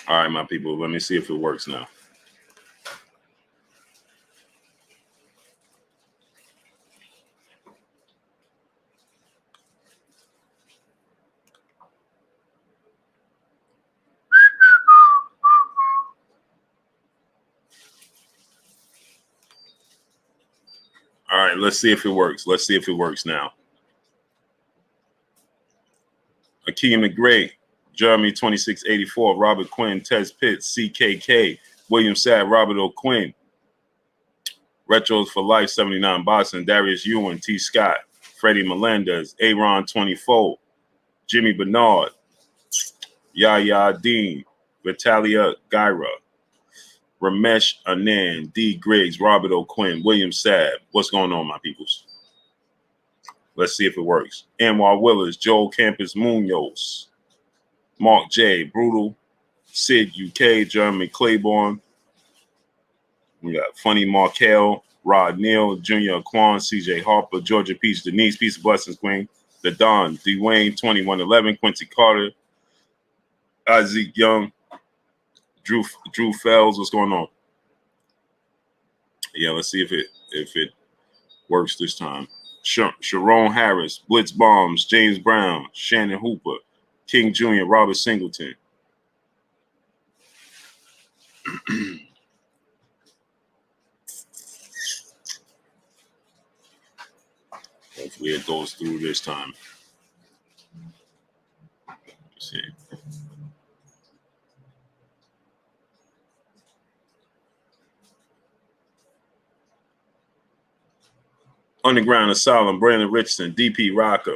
All right, my people. Let me see if it works now. All right, let's see if it works. Let's see if it works now. Akeem the Great, Jeremy 2684, Robert Quinn, Tez Pitts, CKK, William Sad, Robert O'Quinn, Retros for Life 79 Boston, Darius Ewan, T. Scott, Freddie Melendez, Aaron 24, Jimmy Bernard, Yaya Dean, Vitalia Gyra, Ramesh Anand, D. Griggs, Robert O'Quinn, William Sabb. What's going on, my peoples? Let's see if it works. Anwar Willis, Joel Campus Munoz, Mark J. Brutal, Sid UK, Jeremy Claiborne. We got Funny Markel, Rod Neal, Junior Quan, CJ Harper, Georgia Peach, Denise, Peace of Blessings Queen, The Don, Dwayne 2111, Quincy Carter, Isaac Young, Drew Fells. What's going on? Yeah, let's see if it works this time. Sharon Harris, Blitz Bombs, James Brown, Shannon Hooper, King Jr., Robert Singleton. Hopefully it goes through this time. Let's see. Underground Asylum, Brandon Richardson, DP Rocker,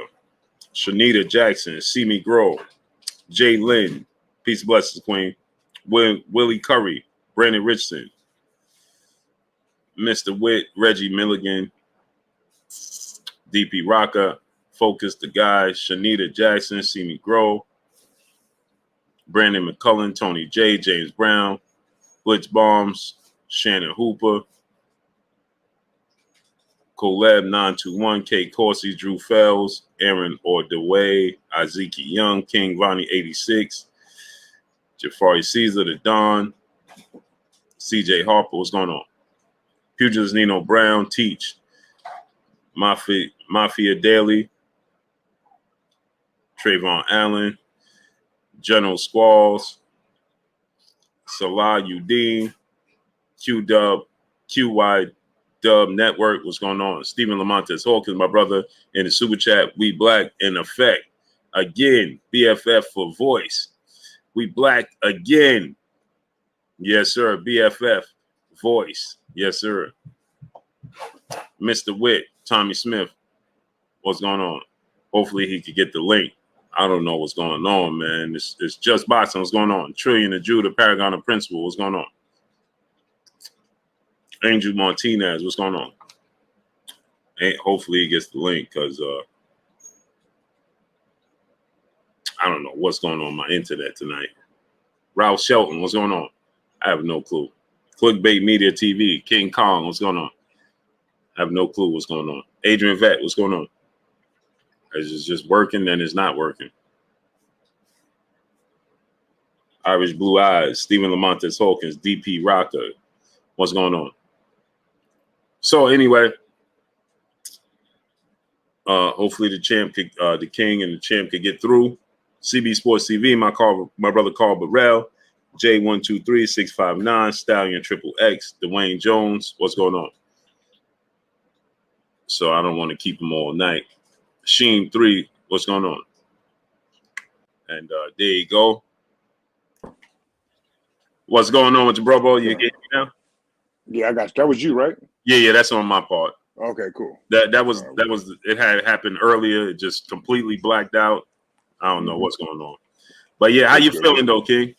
Shanita Jackson, See Me Grow, Jay Lynn, Peace of Blessings Queen, Willie Curry, Brandon Richardson, Mr. Witt, Reggie Milligan, DP Rocker, Focus the Guy, Shanita Jackson, See Me Grow, Brandon McCullen, Tony J, James Brown, Blitz Bombs, Shannon Hooper, Colab 921, Kate Corsi, Drew Fells, Aaron Ordway, Izeki Young, King Ronnie 86, Jafari Caesar, The Don, CJ Harper. What's going on? Pugilist Nino Brown, Teach, Mafia Daily, Trayvon Allen, General Squalls, Salah Udine, Q Dub, QY Dub Network. What's going on? Stephen Lamontes Hawkins, my brother, in the super chat. We black in effect. Again, BFF for voice. We black again. Yes, sir. BFF voice. Yes, sir. Mr. Witt, Tommy Smith. What's going on? Hopefully he could get the link. I don't know what's going on, man. It's just boxing. What's going on? Trillion the Jew, the Paragon of Principle. What's going on? Angel Martinez. What's going on? Hopefully he gets the link because I don't know what's going on with my internet tonight. Ralph Shelton. What's going on? I have no clue. Clickbait Media TV. King Kong. What's going on? I have no clue what's going on. Adrian Vett. What's going on? Is it just working? Then it's not working. Irish Blue Eyes. Stephen Lamontes Hawkins. DP Rocker. What's going on? So anyway, hopefully the king and the champ could get through. CB Sports TV, my brother Carl Burrell, J123659, Stallion Triple X, Dwayne Jones. What's going on? So I don't want to keep them all night. Sheen 3, what's going on? And there you go. What's going on with your bro? You get me now? Yeah, I got you. That was you, right? Yeah, that's on my part. Okay, cool. That was it had happened earlier. It just completely blacked out. I don't know what's going on. But yeah, how you feeling though, King?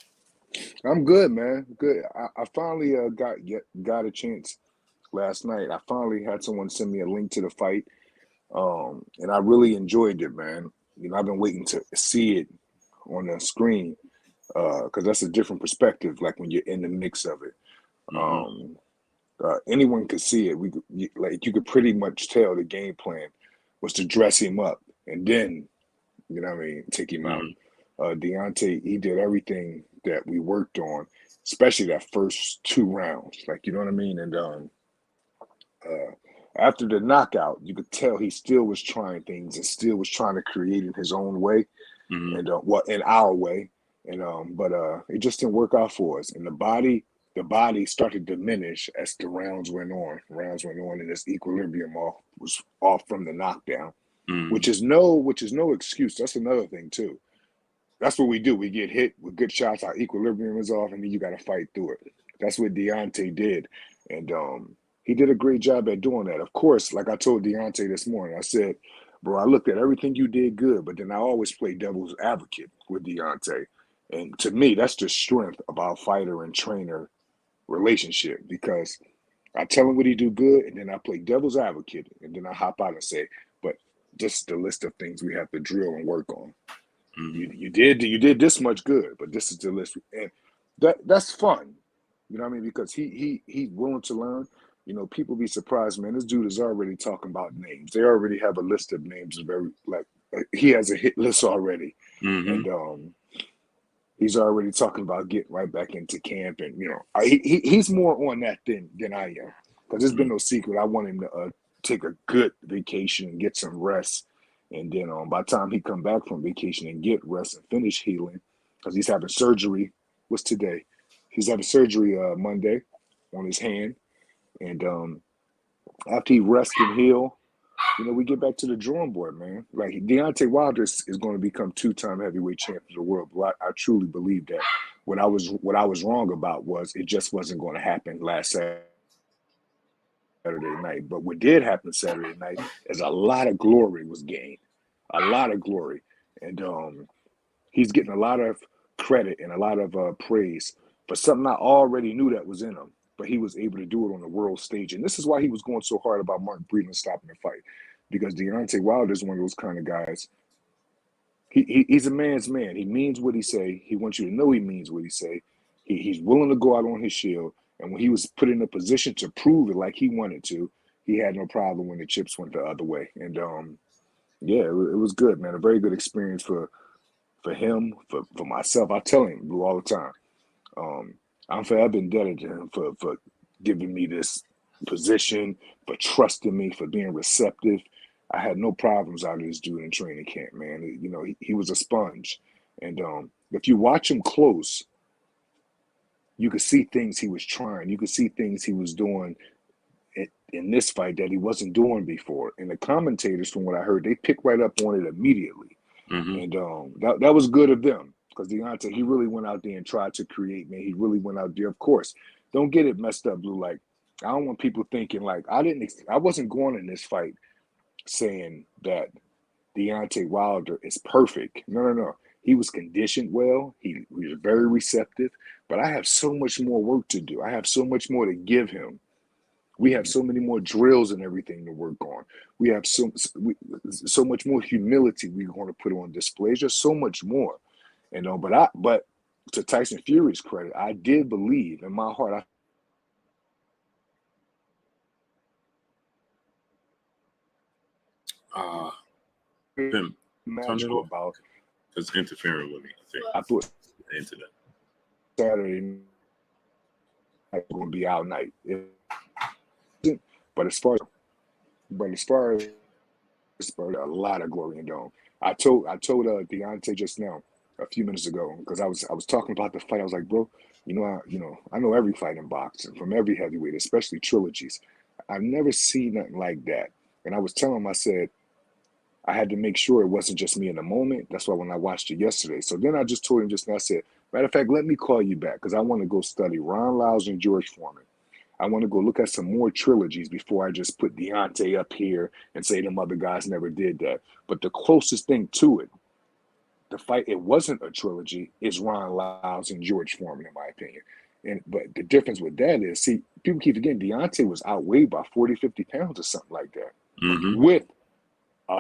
I'm good, man. Good. I finally got a chance last night. I finally had someone send me a link to the fight. And I really enjoyed it, man. You know, I've been waiting to see it on the screen because that's a different perspective, like when you're in the mix of it. Anyone could see it. You could pretty much tell the game plan was to dress him up and then, you know what I mean, take him out. Deontay, he did everything that we worked on, especially that first 2 rounds. Like, you know what I mean? And after the knockout, you could tell he still was trying things and still was trying to create in his own way, and in our way. And but it just didn't work out for us. And the body started to diminish as the rounds went on. And this equilibrium was off from the knockdown, which is no excuse. That's another thing too. That's what we do. We get hit with good shots, our equilibrium is off, and then you got to fight through it. That's what Deontay did, and he did a great job at doing that. Of course, like I told Deontay this morning, I said, bro, I looked at everything you did good, but then I always play devil's advocate with Deontay. And to me, that's the strength of our fighter and trainer relationship, because I tell him what he do good, and then I play devil's advocate, and then I hop out and say, but just the list of things we have to drill and work on. You did this much good, but this is the list, and that's fun, you know what I mean? Because he's willing to learn. You know, people be surprised, man. This dude is already talking about names. They already have a list of names. He has a hit list already, and he's already talking about getting right back into camp, and you know, he's more on that than I am, because it's been no secret. I want him to take a good vacation and get some rest. And then by the time he come back from vacation and get rest and finish healing, because he's having surgery. What's today? He's having surgery Monday on his hand. And after he rests and heal, you know, we get back to the drawing board, man. Like Deontay Wilder is going to become 2-time heavyweight champion of the world. But I truly believe that. What I was wrong about was it just wasn't going to happen last Saturday night. But what did happen Saturday night is a lot of glory was gained, a lot of glory, and he's getting a lot of credit and a lot of praise for something I already knew that was in him, but he was able to do it on the world stage. And this is why he was going so hard about Mark Breland stopping the fight, because Deontay Wilder is one of those kind of guys. He's a man's man. He means what he say. He wants you to know he means what he say. He's willing to go out on his shield. And when he was put in a position to prove it like he wanted to, he had no problem when the chips went the other way. And yeah, it was good, man. A very good experience for him, for myself. I tell him, Blue, all the time. I'm forever indebted to him for giving me this position, for trusting me, for being receptive. I had no problems out of this dude in training camp, man. You know, he was a sponge. And if you watch him close, you could see things he was trying. You could see things he was doing in this fight that he wasn't doing before. And the commentators, from what I heard, they picked right up on it immediately. And that was good of them, because Deontay, he really went out there and tried to create, man. He really went out there. Of course, don't get it messed up, Blue. Like, I don't want people thinking like I wasn't going in this fight saying that Deontay Wilder is perfect. No. He was conditioned well. He was very receptive. But I have so much more work to do. I have so much more to give him. We have so many more drills and everything to work on. We have so much more humility we're going to put on display. Just so much more, you know. But to Tyson Fury's credit, I did believe in my heart. Him Magical about because interfering with me. I thought the internet. Saturday night was going to be our night. But as far as a lot of glory in Dome. I told Deontay just now a few minutes ago, because I was talking about the fight. I was like, bro, I know every fight in boxing from every heavyweight, especially trilogies. I've never seen nothing like that. And I was telling him, I said, I had to make sure it wasn't just me in the moment. That's why when I watched it yesterday. So then I just told him just now, I said, matter of fact, let me call you back, because I want to go study Ron Lyles and George Foreman. I want to go look at some more trilogies before I just put Deontay up here and say them other guys never did that. But the closest thing to it, the fight, it wasn't a trilogy, is Ron Lyles and George Foreman, in my opinion. But the difference with that is, see, people keep forgetting Deontay was outweighed by 40, 50 pounds or something like that. With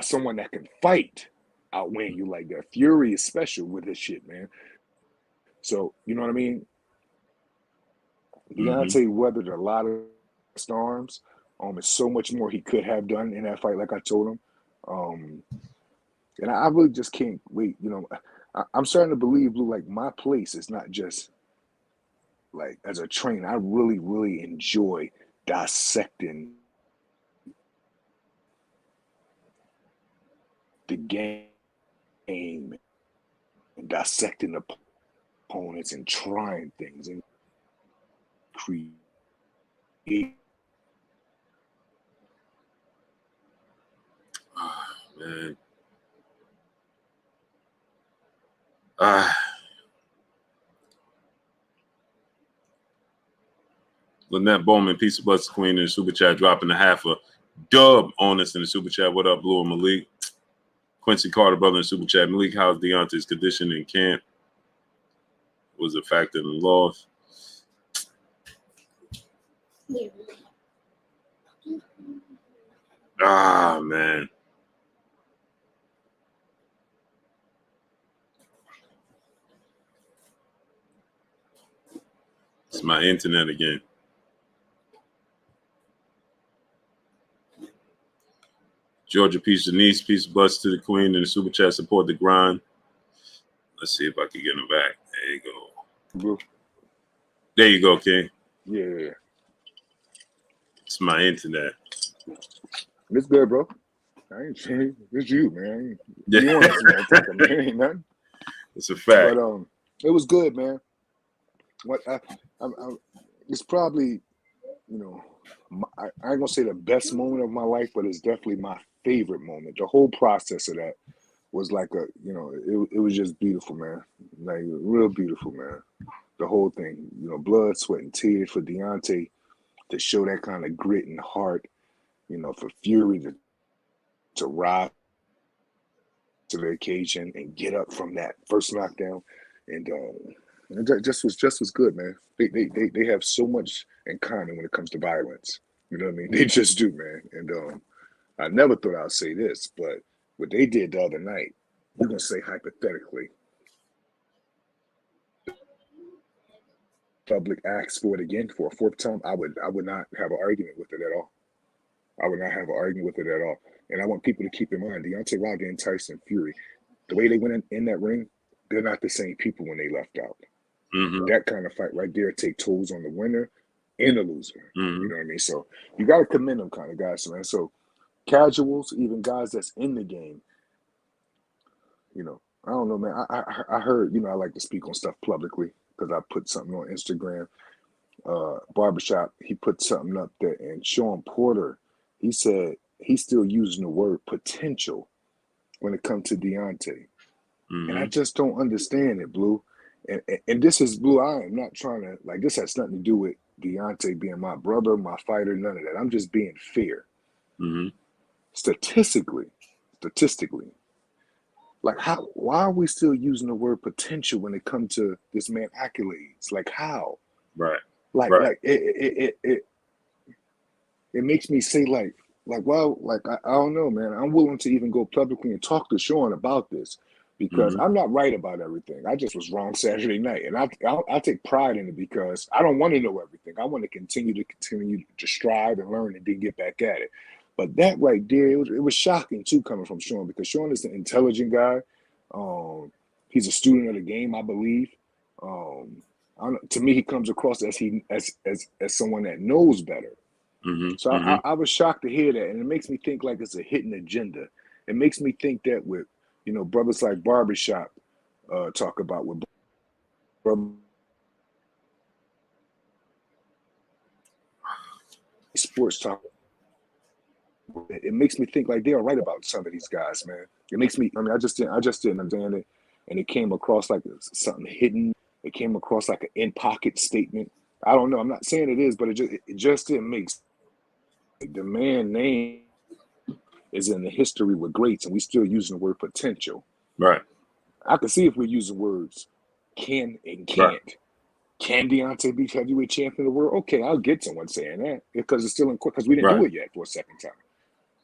someone that can fight outweighing you like that. Fury is special with this shit, man. So, you know what I mean? Deontay weathered a lot of storms. There's so much more he could have done in that fight, like I told him. And I really just can't wait. You know, I'm starting to believe, Blue, like my place is not just like as a trainer. I really, really enjoy dissecting the game and dissecting opponents and trying things and create. Man. Lynette Bowman, Peace of Blessed Queen in the super chat, dropping a half a dub on us in the super chat. What up, Blue and Malik? Quincy Carter, brother in the super chat. Malik, how's Deontay's condition in camp? Was a factor in the loss? Man. It's my internet again. Georgia Peace Denise, peace of blessed to the queen in the super chat. Support the grind. Let's see if I can get him back. There you go. Blue. There you go, King. Yeah. It's my internet. It's good, bro. I ain't saying it's you, man. Yeah. You on this motherfucker, man. Ain't nothing. It's a fact. But it was good, man. What it's probably, you know, I ain't gonna say the best moment of my life, but it's definitely my favorite moment. The whole process of that was like a, you know, it was just beautiful, man. Like real beautiful, man. The whole thing, you know, blood, sweat, and tears for Deontay to show that kind of grit and heart, you know, for Fury to rise to the occasion and get up from that first knockdown, and it just was good, man. They have so much in common when it comes to violence. You know what I mean? They just do, man. And I never thought I'd say this, but what they did the other night, we're gonna say hypothetically, public asks for it again for a fourth time, I would not have an argument with it at all. I would not have an argument with it at all. And I want people to keep in mind, Deontay Wilder and Tyson Fury, the way they went in that ring, they're not the same people when they left out. Mm-hmm. That kind of fight right there take tolls on the winner and the loser. Mm-hmm. You know what I mean? So you got to commend them kind of guys, man. So casuals, even guys that's in the game, you know, I don't know, man. I heard, you know, I like to speak on stuff publicly because I put something on Instagram. Barbershop, he put something up there, and Sean Porter, he said he's still using the word potential when it comes to Deontay. Mm-hmm. And I just don't understand it, Blue. And this is, Blue, I am not trying to, like, this has nothing to do with Deontay being my brother, my fighter, none of that. I'm just being fair. Mm-hmm. Statistically, like, why are we still using the word potential when it comes to this man accolades? Like, how? Right. Like it makes me say like well, like I don't know, man. I'm willing to even go publicly and talk to Sean about this because I'm not right about everything. I just was wrong Saturday night, and I take pride in it because I don't want to know everything. I want to continue to strive and learn and then get back at it. But that right there, it was shocking too coming from Sean because Sean is an intelligent guy. He's a student of the game, I believe. To me, he comes across as someone that knows better. Mm-hmm. So I was shocked to hear that, and it makes me think like it's a hidden agenda. It makes me think that with, you know, brothers like Barbershop talk about with sports talk. It makes me think like they are right about some of these guys, man. It makes me. I mean, I just didn't understand it, and it came across like something hidden. It came across like an in pocket statement. I don't know. I'm not saying it is, but it just didn't make sense. The man name is in the history with greats, and we still using the word potential. Right. I can see if we're using words can and can't. Right. Can Deontay be heavyweight champion of the world? Okay, I'll get someone saying that because it's still in court because we didn't do it yet for a second time.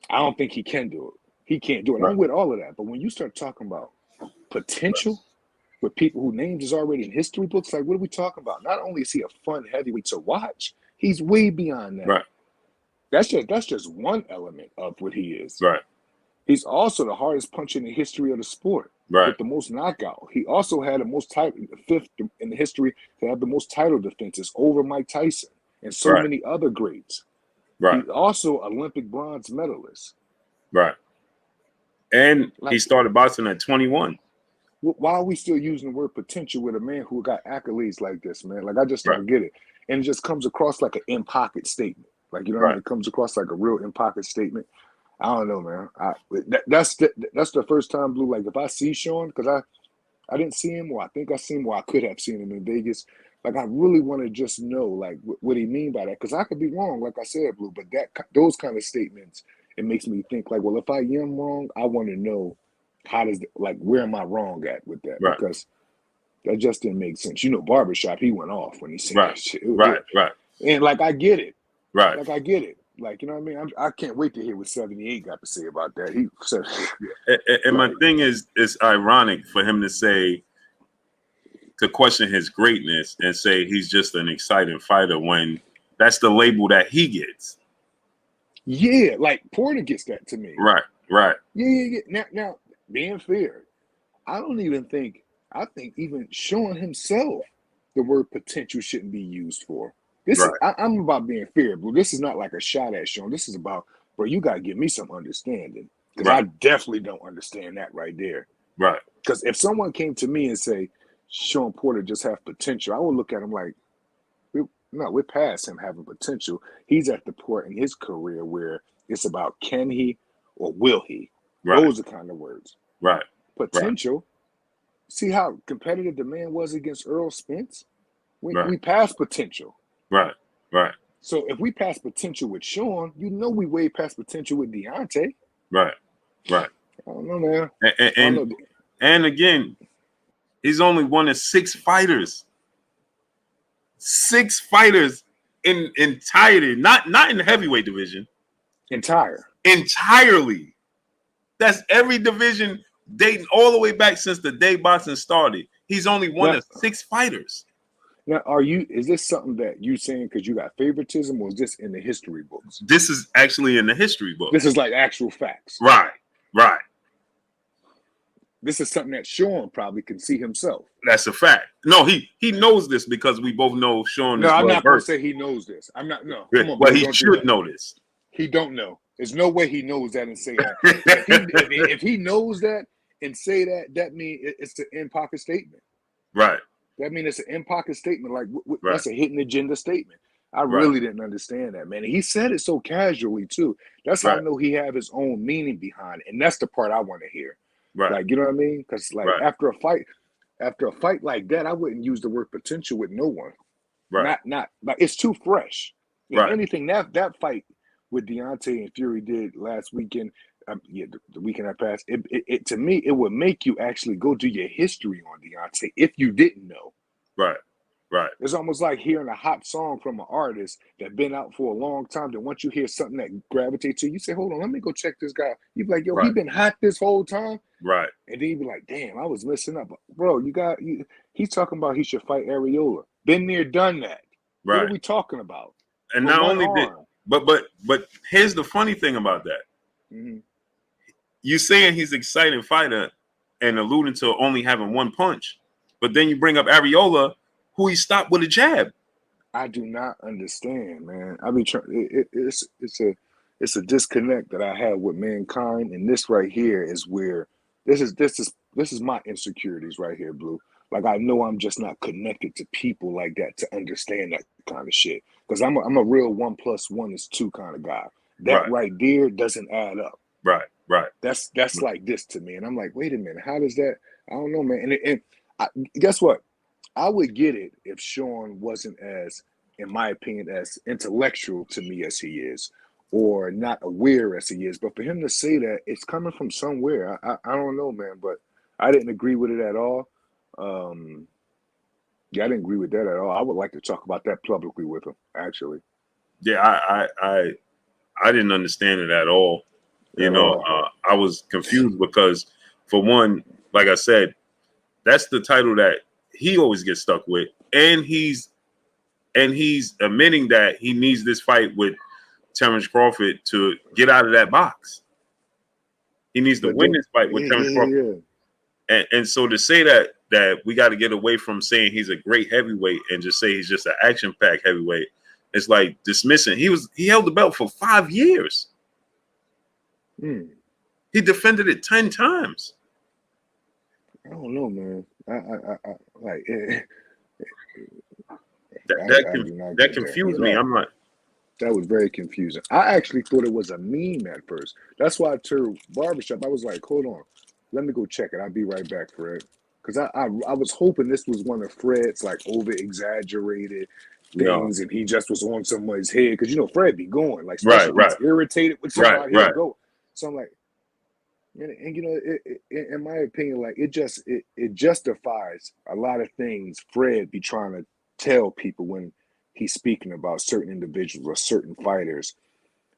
I don't think he can do it. He can't do it. I'm with all of that. But when you start talking about potential with people whose names is already in history books, like what are we talking about? Not only is he a fun heavyweight to watch, he's way beyond that. Right. That's just one element of what he is. Right. He's also the hardest puncher in the history of the sport Right. with the most knockout. He also had the most title, fifth in the history to have the most title defenses over Mike Tyson and so Right. many other greats. Right. He's also Olympic bronze medalist. Right. And Like, he started boxing at 21. why are we still using the word potential with a man who got accolades like this, man? Like, I just Right. don't get it. And it just comes across like an in-pocket statement. Like, you know what I mean? It comes across like a real in-pocket statement. I don't know, man. That's the first time, Blue. Like, if I see Sean, because I didn't see him, or I think I seen him, or I could have seen him in Vegas. Like, I really want to just know, like, what he mean by that, because I could be wrong, like I said, Blue. But those kind of statements, it makes me think, like, well, if I am wrong, I want to know where am I wrong at with that? Right. Because that just didn't make sense. You know, Barbershop, he went off when he said Right. that shit. Right. And like, I get it. Right. Like, I get it. Like, you know what I mean? I can't wait to hear what 78 got to say about that. He said, And my thing is, it's ironic for him to question his greatness and say he's just an exciting fighter when that's the label that he gets. yeah, like Porter gets that to me. Right. Right. Yeah. Now, being fair, I think even showing himself the word potential shouldn't be used for. I'm about being fair, bro. This is not like a shot at Sean. This is about, bro, you got to give me some understanding. Because I definitely don't understand that right there. Right. Because if someone came to me and say, Sean Porter just have potential, I would look at him like, we're past him having potential. He's at the point in his career where it's about can he or will he? Right. Those are kind of words. Right. Potential. Right. See how competitive the man was against Earl Spence? We passed potential. Right. So if we pass potential with Sean, you know we way past potential with Deontay. Right. I don't know, man. And again, he's only one of 6 fighters. 6 fighters in entirety, not in the heavyweight division. Entirely. That's every division dating all the way back since the day boxing started. He's only one of 6 fighters. Now, is this something that you saying because you got favoritism, or is this in the history books? This is actually in the history books. This is like actual facts. Right. This is something that Sean probably can see himself. That's a fact. No, he knows this because we both know Sean. No, I'm not going to say he knows this. I'm not. No, come on. Well, he should know this. He don't know. There's no way he knows that and say that. if he knows that and say that, that means it's an in-pocket statement. Right. That means it's an in-pocket statement. Like that's a hidden agenda statement. I really didn't understand that, man. And he said it so casually too. That's how I know he have his own meaning behind it. And that's the part I want to hear. Right. Like, you know what I mean? Because like after a fight like that, I wouldn't use the word potential with no one. Right. Not like it's too fresh. Right. Anything that fight with Deontay and Fury did last weekend, the weekend that passed, it to me, it would make you actually go do your history on Deontay if you didn't know. Right. It's almost like hearing a hot song from an artist that's been out for a long time. That once you hear something that gravitates to you, say, hold on, let me go check this guy. You be like, yo, he been hot this whole time. Right. And then you be like, damn, I was messing up. Bro, he's talking about he should fight Areola. Been there, done that. Right. What are we talking about? And not only did, but here's the funny thing about that. Mm-hmm. You saying he's an exciting fighter and alluding to only having one punch, but then you bring up Areola, who he stopped with a jab. I do not understand, man. I be trying. It's a disconnect that I have with mankind, and this right here is where this is my insecurities right here, Blue. Like I know I'm just not connected to people like that to understand that kind of shit. Because I'm a real 1 + 1 is 2 kind of guy. That right there doesn't add up. Right. That's like this to me, and I'm like, wait a minute, how does that? I don't know, man. And guess what? I would get it if Sean wasn't as, in my opinion, as intellectual to me as he is, or not aware as he is. But for him to say that, it's coming from somewhere. I don't know, man. But I didn't agree with it at all. I didn't agree with that at all. I would like to talk about that publicly with him, actually. Yeah, I didn't understand it at all. I was confused because, for one, like I said, that's the title that he always gets stuck with, and he's admitting that he needs this fight with Terrence Crawford to get out of that box. He needs to But win then, this fight with Terence Crawford. And so to say that we got to get away from saying he's a great heavyweight and just say he's just an action-packed heavyweight, it's like dismissing. He held the belt for 5 years. He defended it 10 times. I don't know, man. I like that confused me. I'm like, that was very confusing. I actually thought it was a meme at first. That's why I turned barbershop. I was like, hold on, let me go check it. I'll be right back, Fred. Because I was hoping this was one of Fred's like over exaggerated things, and he just was on someone's head. Because you know Fred be going like, especially if he's irritated with somebody, he'll go. So I'm like, and you know, in my opinion, like it justifies a lot of things Fred be trying to tell people when he's speaking about certain individuals or certain fighters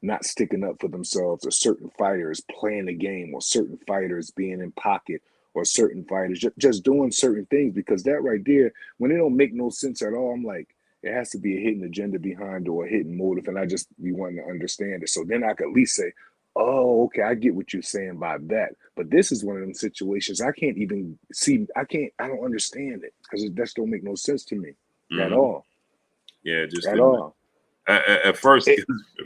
not sticking up for themselves, or certain fighters playing the game, or certain fighters being in pocket, or certain fighters just doing certain things. Because that right there, when it don't make no sense at all, I'm like, it has to be a hidden agenda behind or a hidden motive, and I just be wanting to understand it. So then I could at least say, oh, okay, I get what you're saying by that. But this is one of them situations I can't even see. I don't understand it because it just don't make no sense to me at all. Yeah, just at all. At first,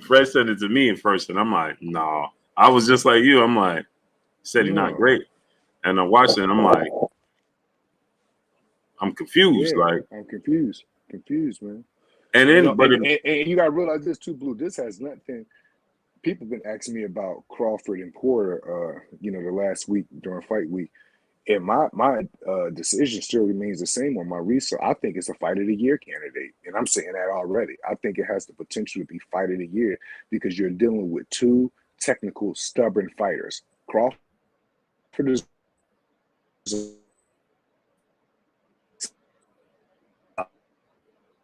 Fred said it to me at first, and I'm like, no. I was just like you. I'm like, said he's not great. And I watched it, and I'm like, I'm confused. Yeah, like I'm confused, man. And then, and you got to realize this too, Blue. This has nothing. People have been asking me about Crawford and Porter, the last week during fight week. And my decision still remains the same on my research. I think it's a fight of the year candidate. And I'm saying that already. I think it has the potential to be fight of the year because you're dealing with two technical, stubborn fighters. Crawford is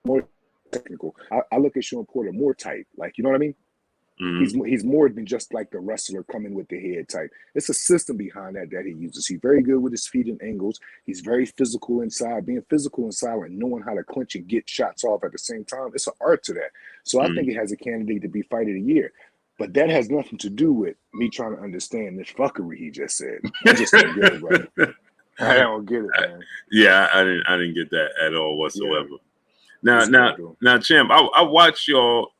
more technical. I look at Sean Porter more tight. Like, you know what I mean? He's more than just like the wrestler coming with the head type. It's a system behind that he uses. He's very good with his feet and angles. He's very physical inside. Being physical inside and knowing how to clinch and get shots off at the same time, it's an art to that. So I think it has a candidate to be fight of the year. But that has nothing to do with me trying to understand this fucking he just said. I just don't get it, right? I don't get it, man. Yeah, I didn't get that at all whatsoever. Yeah. Now, Champ, I watched y'all,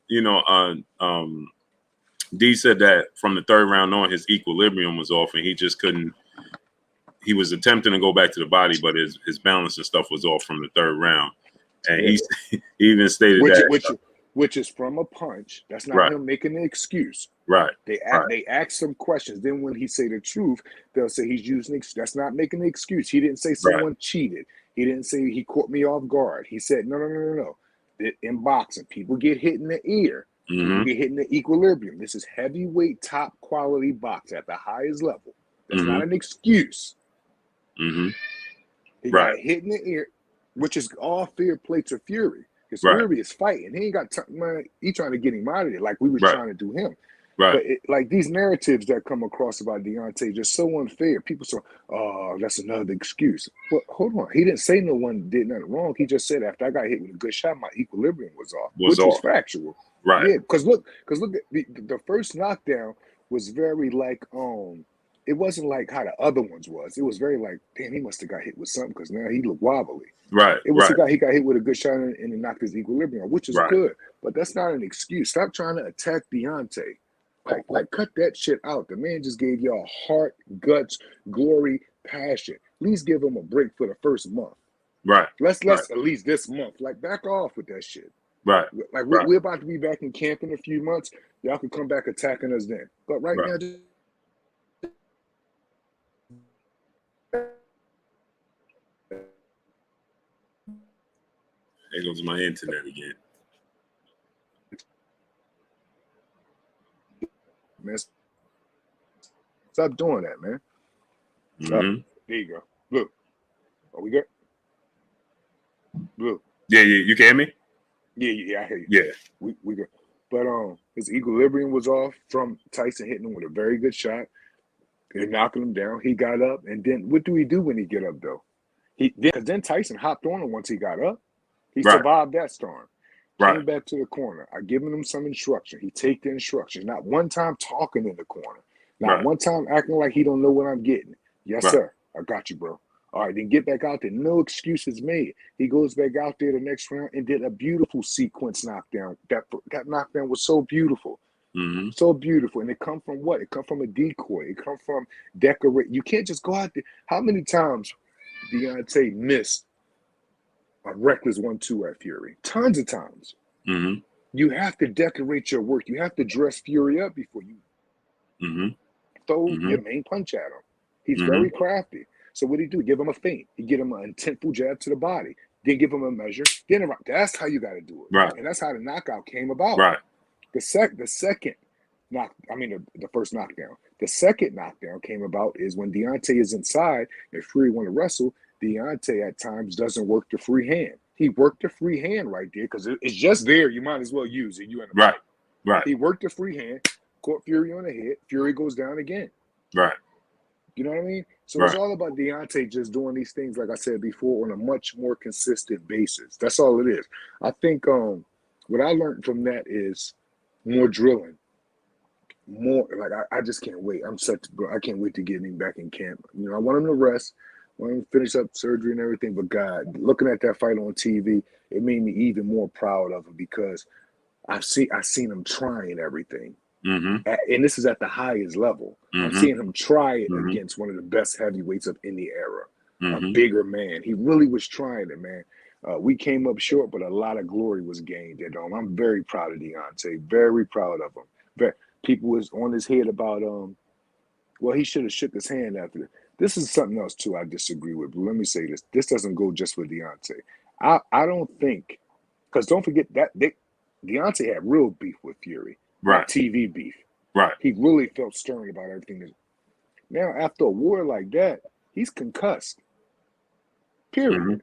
D said that from the third round on, his equilibrium was off, and he just couldn't. He was attempting to go back to the body, but his balance and stuff was off from the third round. And he even stated which is from a punch. That's not him making an excuse. Right. They ask some questions. Then when he say the truth, they'll say he's using. That's not making an excuse. He didn't say someone cheated. He didn't say he caught me off guard. He said no. In boxing, people get hit in the ear. You get hit in the equilibrium. This is heavyweight, top quality box at the highest level. That's not an excuse. He got hit in the ear, which is all fair play to Fury. Because Fury is fighting. He ain't got time. He trying to get him out of there like we was trying to do him. But like these narratives that come across about Deontay just so unfair. People say, oh, that's another excuse. Well, hold on. He didn't say no one did nothing wrong. He just said after I got hit with a good shot, my equilibrium was off, which is factual. Right. Yeah, because look at the first knockdown was very like it wasn't like how the other ones was. It was very like, damn, he must have got hit with something because now he looked wobbly. Right. It was he got hit with a good shot and he knocked his equilibrium, which is good. But that's not an excuse. Stop trying to attack Deontay. Like cut that shit out. The man just gave y'all heart, guts, glory, passion. At least give him a break for the first month. Right. Let's at least this month. Like back off with that shit. Right. Like we're about to be back in camp in a few months. Y'all can come back attacking us then. But now, just there goes my internet again. Man, stop doing that, man. There you go. Look. Are we good? Look. Yeah, you can hear me? Yeah, I hear you. Yeah. We good. But his equilibrium was off from Tyson hitting him with a very good shot and knocking him down. He got up, and then what do he do when he get up though? Then Tyson hopped on him once he got up. He survived that storm. Came back to the corner. I given him some instruction. He take the instructions. Not one time talking in the corner. Not one time acting like he don't know what I'm getting. Yes, sir. I got you, bro. All right, then get back out there. No excuses made. He goes back out there the next round and did a beautiful sequence knockdown. That knockdown was so beautiful. So beautiful. And it come from what? It come from a decoy. It come from decorate. You can't just go out there. How many times Deontay missed a reckless 1-2 at Fury? Tons of times. You have to decorate your work. You have to dress Fury up before you throw your main punch at him. He's very crafty. So what do? Give him a feint. You get him an intentful jab to the body. Then give him a measure. Then that's how you got to do it. Right. And that's how the knockout came about. Right. The second the first knockdown. The second knockdown came about is when Deontay is inside and Fury want to wrestle. Deontay at times doesn't work the free hand. He worked the free hand right there because it's just there. You might as well use it. You in the right. He worked the free hand, caught Fury on the head. Fury goes down again. Right. You know what I mean? So it's all about Deontay just doing these things, like I said before, on a much more consistent basis. That's all it is. I think what I learned from that is more drilling. More like I just can't wait. Bro. I can't wait to get him back in camp. You know, I want him to rest. I want him to finish up surgery and everything. But God, looking at that fight on TV, it made me even more proud of him because I seen him trying everything. And this is at the highest level. I'm seeing him try it against one of the best heavyweights of any era, a bigger man. He really was trying it, man. We came up short, but a lot of glory was gained at home. I'm very proud of Deontay. Very proud of him. People was on his head about well, he should have shook his hand after this. This is something else too I disagree with. But let me say this. This doesn't go just for Deontay. I don't think, because don't forget that Deontay had real beef with Fury. Right. TV beef. Right. He really felt stern about everything. Now, after a war like that, he's concussed. Period.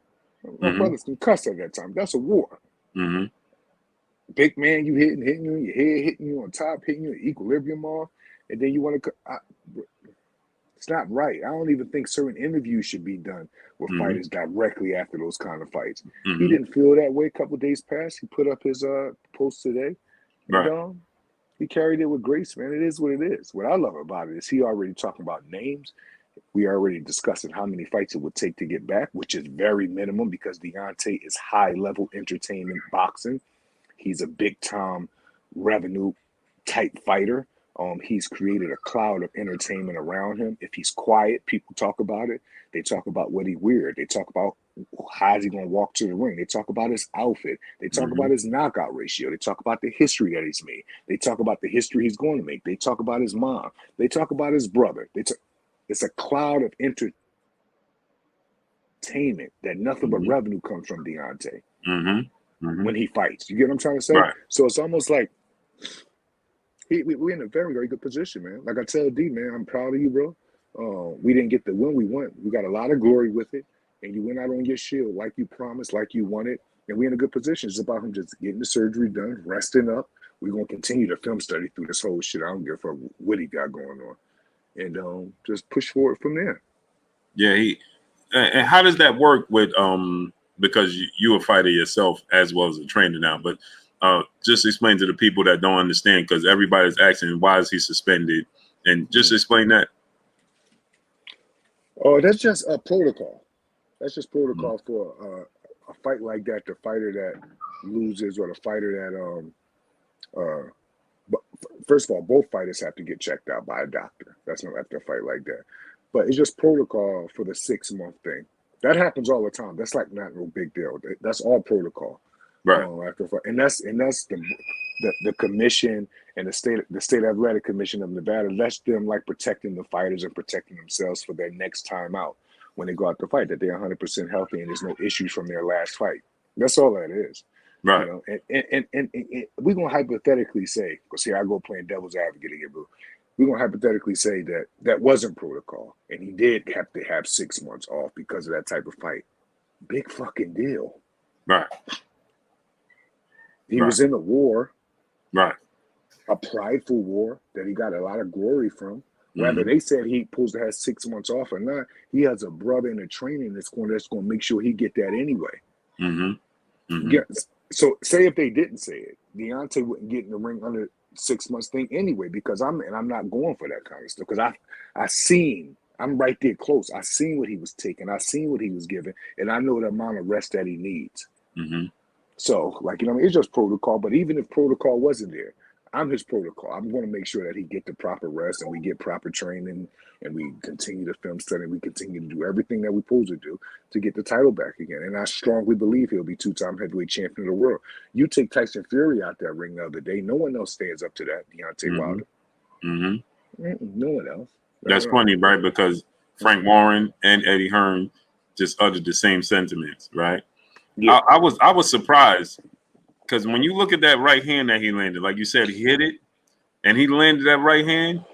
My brother's concussed at that time. That's a war. Big man, you hitting you in your head, hitting you on top, hitting you in equilibrium off, and then you want to. It's not right. I don't even think certain interviews should be done with fighters directly after those kind of fights. He didn't feel that way a couple of days past. He put up his post today. And, he carried it with grace, man. It is what it is. What I love about it is he already talking about names. We already discussing how many fights it would take to get back, which is very minimum because Deontay is high-level entertainment boxing. He's a big-time revenue type fighter. He's created a cloud of entertainment around him. If he's quiet, people talk about it. They talk about what he wears. They talk about how is he going to walk to the ring. They talk about his outfit. They talk about his knockout ratio. They talk about the history that he's made. They talk about the history he's going to make. They talk about his mom. They talk about his brother. It's a cloud of entertainment that nothing but revenue comes from Deontay when he fights. You get what I'm trying to say? Right. So it's almost like we're in a very, very good position, man. Like I tell D, man, I'm proud of you, bro. We didn't get the win we want. We got a lot of glory with it. And you went out on your shield like you promised, like you wanted. And we're in a good position. It's about him just getting the surgery done, resting up. We're going to continue the film study through this whole shit. I don't give a fuck what he got going on. And just push forward from there. Yeah, and how does that work with because you're a fighter yourself as well as a trainer now, but just explain to the people that don't understand, because everybody's asking why is he suspended, and just explain that. Oh, that's just a protocol. That's just protocol for a fight like that. The fighter that loses or the fighter that but first of all, both fighters have to get checked out by a doctor. That's not after a fight like that. But it's just protocol for the 6-month thing. That happens all the time. That's like not no big deal. That's all protocol. Right. After a fight. And that's the commission and the state athletic commission of Nevada. That's them like protecting the fighters and protecting themselves for their next time out when they go out to fight, that they're 100% healthy and there's no issues from their last fight. That's all that is. Right. You know, and we're going to hypothetically say, because here I go playing devil's advocate again, bro. We're going to hypothetically say that wasn't protocol and he did have to have 6 months off because of that type of fight. Big fucking deal. Right. He was in a war. Right. A prideful war that he got a lot of glory from. Whether they said he supposed to have 6 months off or not, he has a brother in the training that's going to make sure he get that anyway. Yeah. So say if they didn't say it, Deontay wouldn't get in the ring under 6 months thing anyway, because I'm not going for that kind of stuff, because I seen, I'm right there close. I seen what he was taking. I seen what he was giving, and I know the amount of rest that he needs. Mm-hmm. So, like, you know, it's just protocol. But even if protocol wasn't there, I'm his protocol. I'm going to make sure that he get the proper rest and we get proper training and we continue the film study. We continue to do everything that we're supposed to do to get the title back again. And I strongly believe he'll be 2-time heavyweight champion of the world. You take Tyson Fury out that ring the other day, no one else stands up to that. Deontay Mm-hmm. Wilder. Mm-hmm. No one else. That's funny, right? Because Frank Warren and Eddie Hearn just uttered the same sentiments, right? Yeah. I was surprised because when you look at that right hand that he landed, like you said, he hit it and he landed that right hand.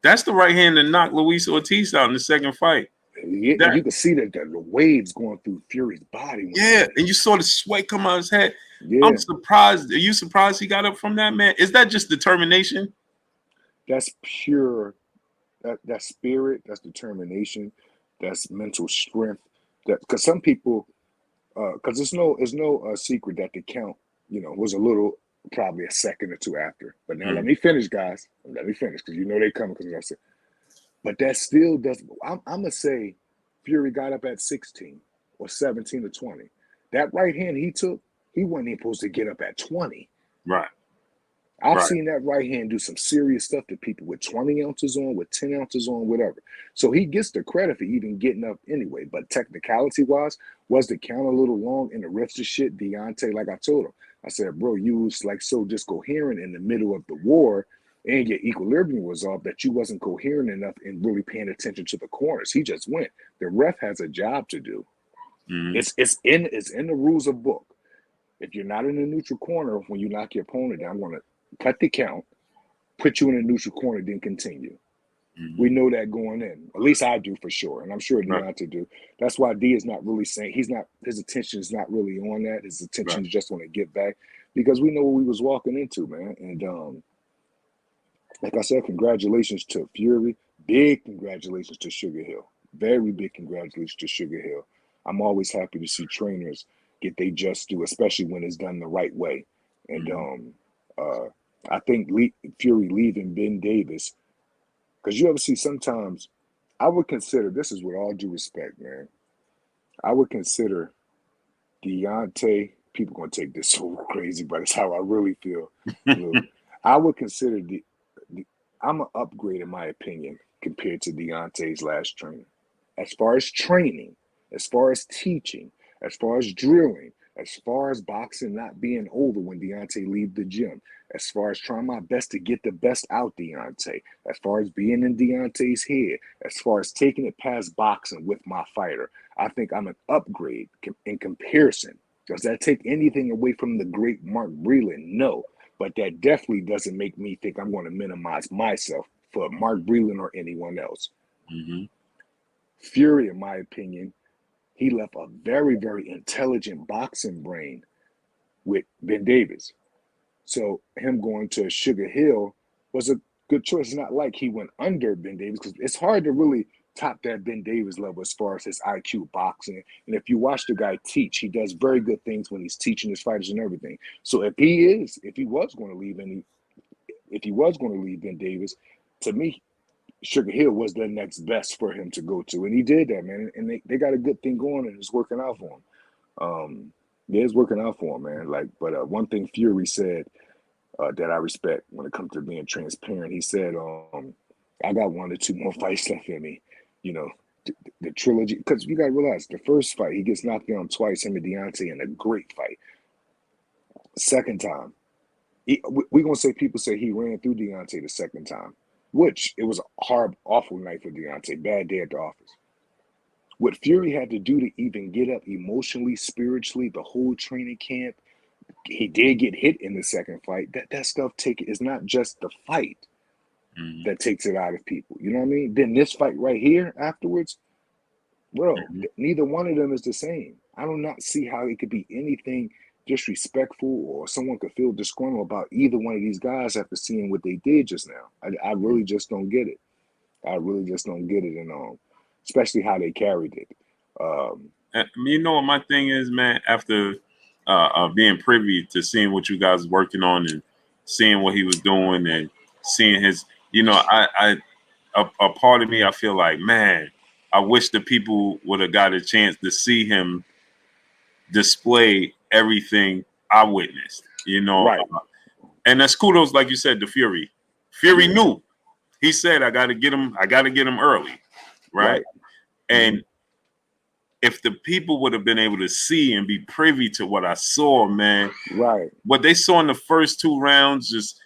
That's the right hand that knocked Luis Ortiz out in the second fight. Yeah, you can see that the waves going through Fury's body. Yeah, and you saw the sweat come out of his head. Yeah. I'm surprised. Are you surprised he got up from that, man? Is that just determination? That's pure. That's spirit. That's determination. That's mental strength. That because some people, because it's no secret that the count, was a little, probably a second or two after. But now let me finish, guys. Let me finish, because they coming, because I said. But that still does. I'm gonna say Fury got up at 16 or 17 or 20. That right hand he took, he wasn't even supposed to get up at 20. Right. I've seen that right hand do some serious stuff to people with 20 ounces on, with 10 ounces on, whatever. So he gets the credit for even getting up anyway. But technicality-wise, was the count a little long and the rest of shit? Deontay, like I told him, I said, bro, you was like so discoherent in the middle of the war and your equilibrium was off that you wasn't coherent enough and really paying attention to the corners. He just went. The ref has a job to do. Mm-hmm. It's in the rules of book. If you're not in the neutral corner, when you knock your opponent down, I'm going to cut the count, put you in a neutral corner, then continue. Mm-hmm. We know that going in. At least I do for sure. And I'm sure Deontay do. That's why D is not really saying, his attention is not really on that. His attention is just want to get back, because we know what we was walking into, man. And like I said, congratulations to Fury. Big congratulations to Sugar Hill. Very big congratulations to Sugar Hill. I'm always happy to see trainers get they just due, especially when it's done the right way. And I think Fury leaving Ben Davis, because you ever see sometimes, I would consider, this is with all due respect, man, I would consider Deontay, people going to take this so crazy, but it's how I really feel. I would consider I'm an upgrade, in my opinion, compared to Deontay's last trainer. As far as training, as far as teaching, as far as drilling, as far as boxing not being over when Deontay leave the gym, as far as trying my best to get the best out Deontay, as far as being in Deontay's head, as far as taking it past boxing with my fighter, I think I'm an upgrade in comparison. Does that take anything away from the great Mark Breland? No. But that definitely doesn't make me think I'm going to minimize myself for Mark Breland or anyone else. Mm-hmm. Fury, in my opinion, he left a very, very intelligent boxing brain with Ben Davis. So him going to Sugar Hill was a good choice. It's not like he went under Ben Davis, because it's hard to really top that Ben Davis level as far as his IQ boxing. And if you watch the guy teach, he does very good things when he's teaching his fighters and everything. So if he was going to leave Ben Davis, to me, Sugar Hill was the next best for him to go to. And he did that, man. And they got a good thing going, and it's working out for him. It's working out for him, man. But one thing Fury said that I respect when it comes to being transparent, he said, I got 1 or 2 more fights left in me. The trilogy, because you got to realize, the first fight, he gets knocked down twice, him and Deontay, in a great fight. Second time, we're going to say, people say he ran through Deontay the second time, which it was a hard, awful night for Deontay, bad day at the office. What Fury had to do to even get up emotionally, spiritually, the whole training camp, he did get hit in the second fight. That stuff is not just the fight that takes it out of people. You know what I mean? Then this fight right here afterwards, bro, neither one of them is the same. I do not see how it could be anything disrespectful or someone could feel disgruntled about either one of these guys after seeing what they did just now. I really just don't get it. I really just don't get it, and especially how they carried it. You know what my thing is, man? After being privy to seeing what you guys are working on and seeing what he was doing and seeing his, a part of me, I feel like, man, I wish the people would have got a chance to see him display everything I witnessed, Right. And that's kudos, like you said, to Fury. Fury knew. He said, I gotta get him early. Right. And if the people would have been able to see and be privy to what I saw, man, what they saw in the first 2 rounds, just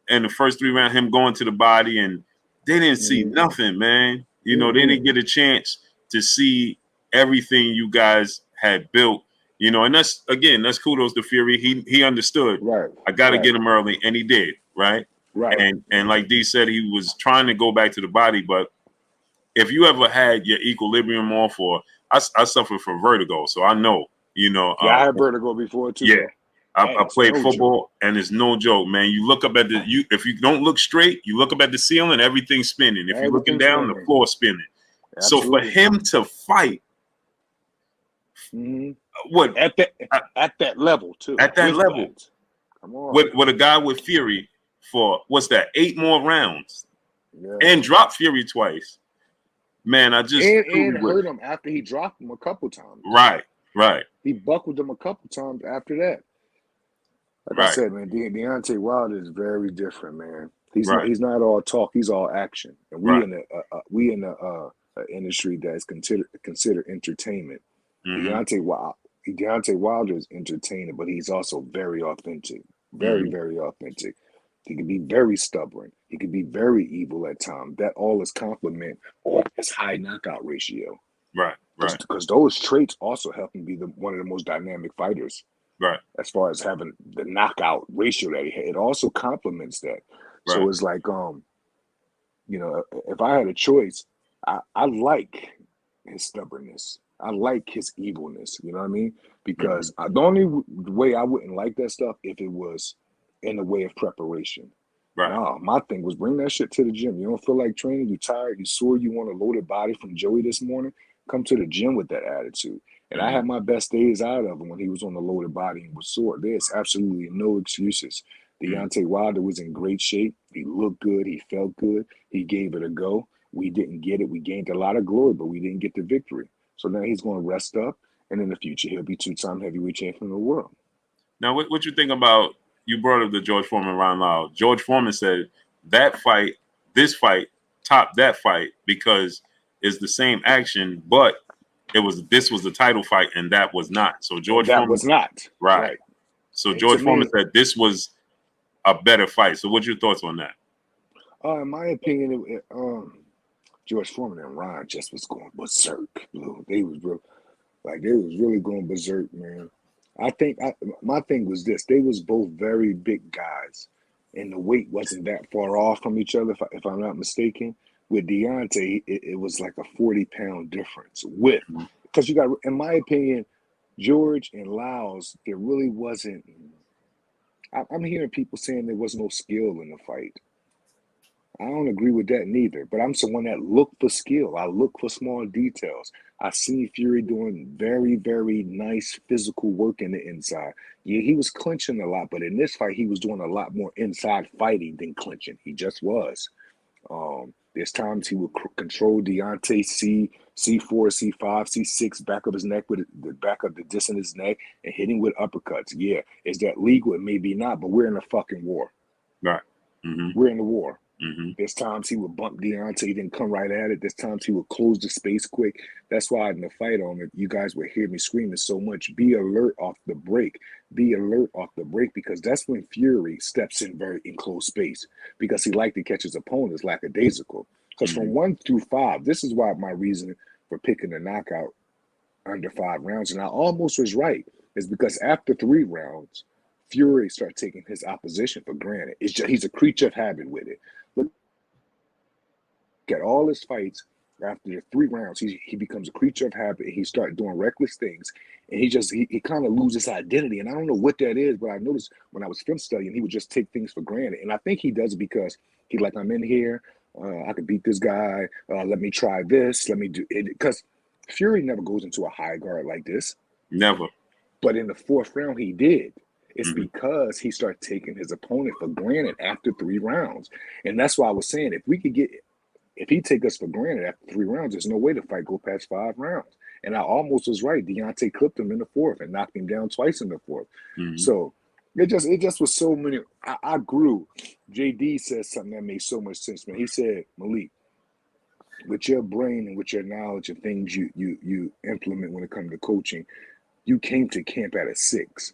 in the first 3 rounds, him going to the body, and they didn't see nothing, man. They didn't get a chance to see everything you guys had built, and that's kudos to Fury. He understood. Right. I got to get him early, and he did. Right. And like D said, he was trying to go back to the body, but if you ever had your equilibrium off, or I suffered from vertigo, so I know, I had vertigo before too. Yeah. I played football, and it's no joke, man. You look up at if you don't look straight, you look up at the ceiling, everything's spinning. If you're looking down, the floor's spinning. Absolutely. So for him to fight, what at that level too, at that level, come on, with a guy with Fury for what's that, 8 more rounds, and drop Fury twice, man. I just and hurt him after he dropped him a couple times. Right. He buckled him a couple times after that. Like I said, man, Deontay Wilder is very different, man. He's not all talk; he's all action. And we in the industry that's considered entertainment. Deontay Wilder is entertaining, but he's also very authentic, very authentic. He can be very stubborn. He can be very evil at times. That all is complement or his high knockout ratio. Right. Because those traits also help him be one of the most dynamic fighters. Right. As far as having the knockout ratio that he had, it also complements that. Right. So it's like, if I had a choice, I like his stubbornness. I like his evilness. You know what I mean? Because the only way I wouldn't like that stuff if it was in the way of preparation. Right. No, my thing was bring that shit to the gym. You don't feel like training, you tired, you sore, you want a loaded body from Joey this morning, come to the gym with that attitude. And I had my best days out of him when he was on the loaded body and was sore. There's absolutely no excuses. Deontay Wilder was in great shape. He looked good. He felt good. He gave it a go. We didn't get it. We gained a lot of glory, but we didn't get the victory. So now he's going to rest up, and in the future, he'll be 2-time heavyweight champion of the world. Now, what you think about, you brought up the George Foreman round loud. George Foreman said this fight, topped that fight because it's the same action, but this was the title fight, and that was not. So Foreman was not. Right. So George Foreman said this was a better fight. So what's your thoughts on that? In my opinion, George Foreman and Ron just was going berserk. They was really going berserk, man. I think my thing was this: they was both very big guys, and the weight wasn't that far off from each other. If I'm not mistaken, with Deontay, it was like a 40-pound difference. Because you got, in my opinion, George and Laos, there really wasn't. I'm hearing people saying there was no skill in the fight. I don't agree with that neither, but I'm someone that look for skill. I look for small details. I see Fury doing very, very nice physical work in the inside. Yeah, he was clinching a lot, but in this fight, he was doing a lot more inside fighting than clinching. He just was. There's times he would control Deontay C4, C5, C6, back of his neck with the back of the disc in his neck and hitting with uppercuts. Yeah, is that legal? It may be not, but we're in a fucking war. Right. We're in the war. Mm-hmm. There's times he would bump Deontay, then come right at it. There's times he would close the space quick. That's why in the fight on it, you guys would hear me screaming so much. Be alert off the break. Be alert off the break, because that's when Fury steps in very in close space, because he liked to catch his opponents lackadaisical. Because from 1 through 5, this is why my reason for picking the knockout under 5 rounds, and I almost was right, is because after 3 rounds, Fury started taking his opposition for granted. It's just, he's a creature of habit with it. Look at all his fights. After the 3 rounds, he becomes a creature of habit. He starts doing reckless things, and he kind of loses identity. And I don't know what that is, but I noticed when I was film studying, he would just take things for granted. And I think he does it because he's like, I'm in here. I could beat this guy. Let me try this. Let me do it. Because Fury never goes into a high guard like this. Never. But in the 4th round, he did. It's Mhm. because he started taking his opponent for granted after 3 rounds. And that's why I was saying if he take us for granted after 3 rounds, there's no way the fight go past 5 rounds. And I almost was right. Deontay clipped him in the fourth and knocked him down twice in the fourth. Mhm. So it just was so many. I grew. JD said something that made so much sense, man. He said, Malik, with your brain and with your knowledge and things you implement when it comes to coaching, you came to camp at a 6.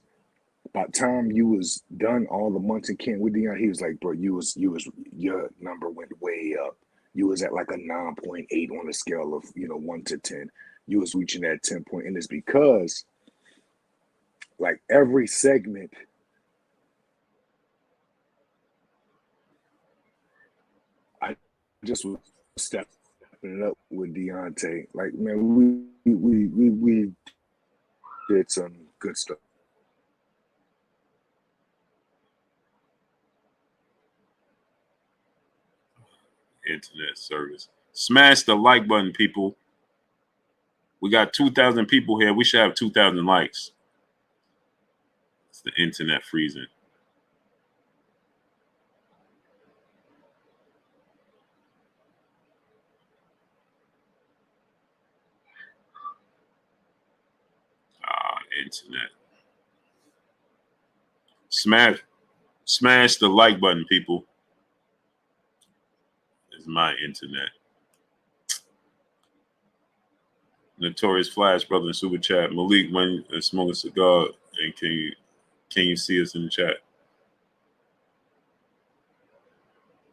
By the time you was done all the months in camp with Dion, he was like, bro, your number went way up. You was at like a 9.8 on a scale of 1 to 10. You was reaching that 10 point, and it's because like every segment, I just was stepping it up with Deontay. Like, man, we did some good stuff. Internet service. Smash the like button, people. We got 2,000 people here. We should have 2,000 likes. It's the internet freezing. Internet. Smash the like button, people. It's my internet. Notorious Flash, brother in super chat. Malik, when smoke a cigar, and can you see us in the chat?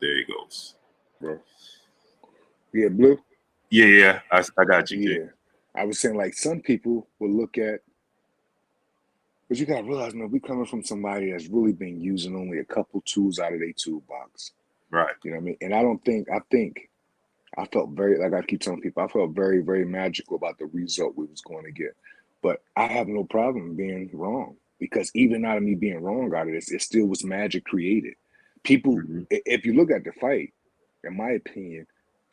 There he goes. Bro. Yeah, Blue? Yeah, I got you, Yeah. King. I was saying, like, some people will look at, but you gotta realize, man, we coming from somebody that's really been using only a couple tools out of their toolbox. Right. You know what I mean? And I think I felt very, like I keep telling people, I felt very, very magical about the result we was going to get. But I have no problem being wrong, because even out of me being wrong out of this, it still was magic created. People, if you look at the fight, in my opinion,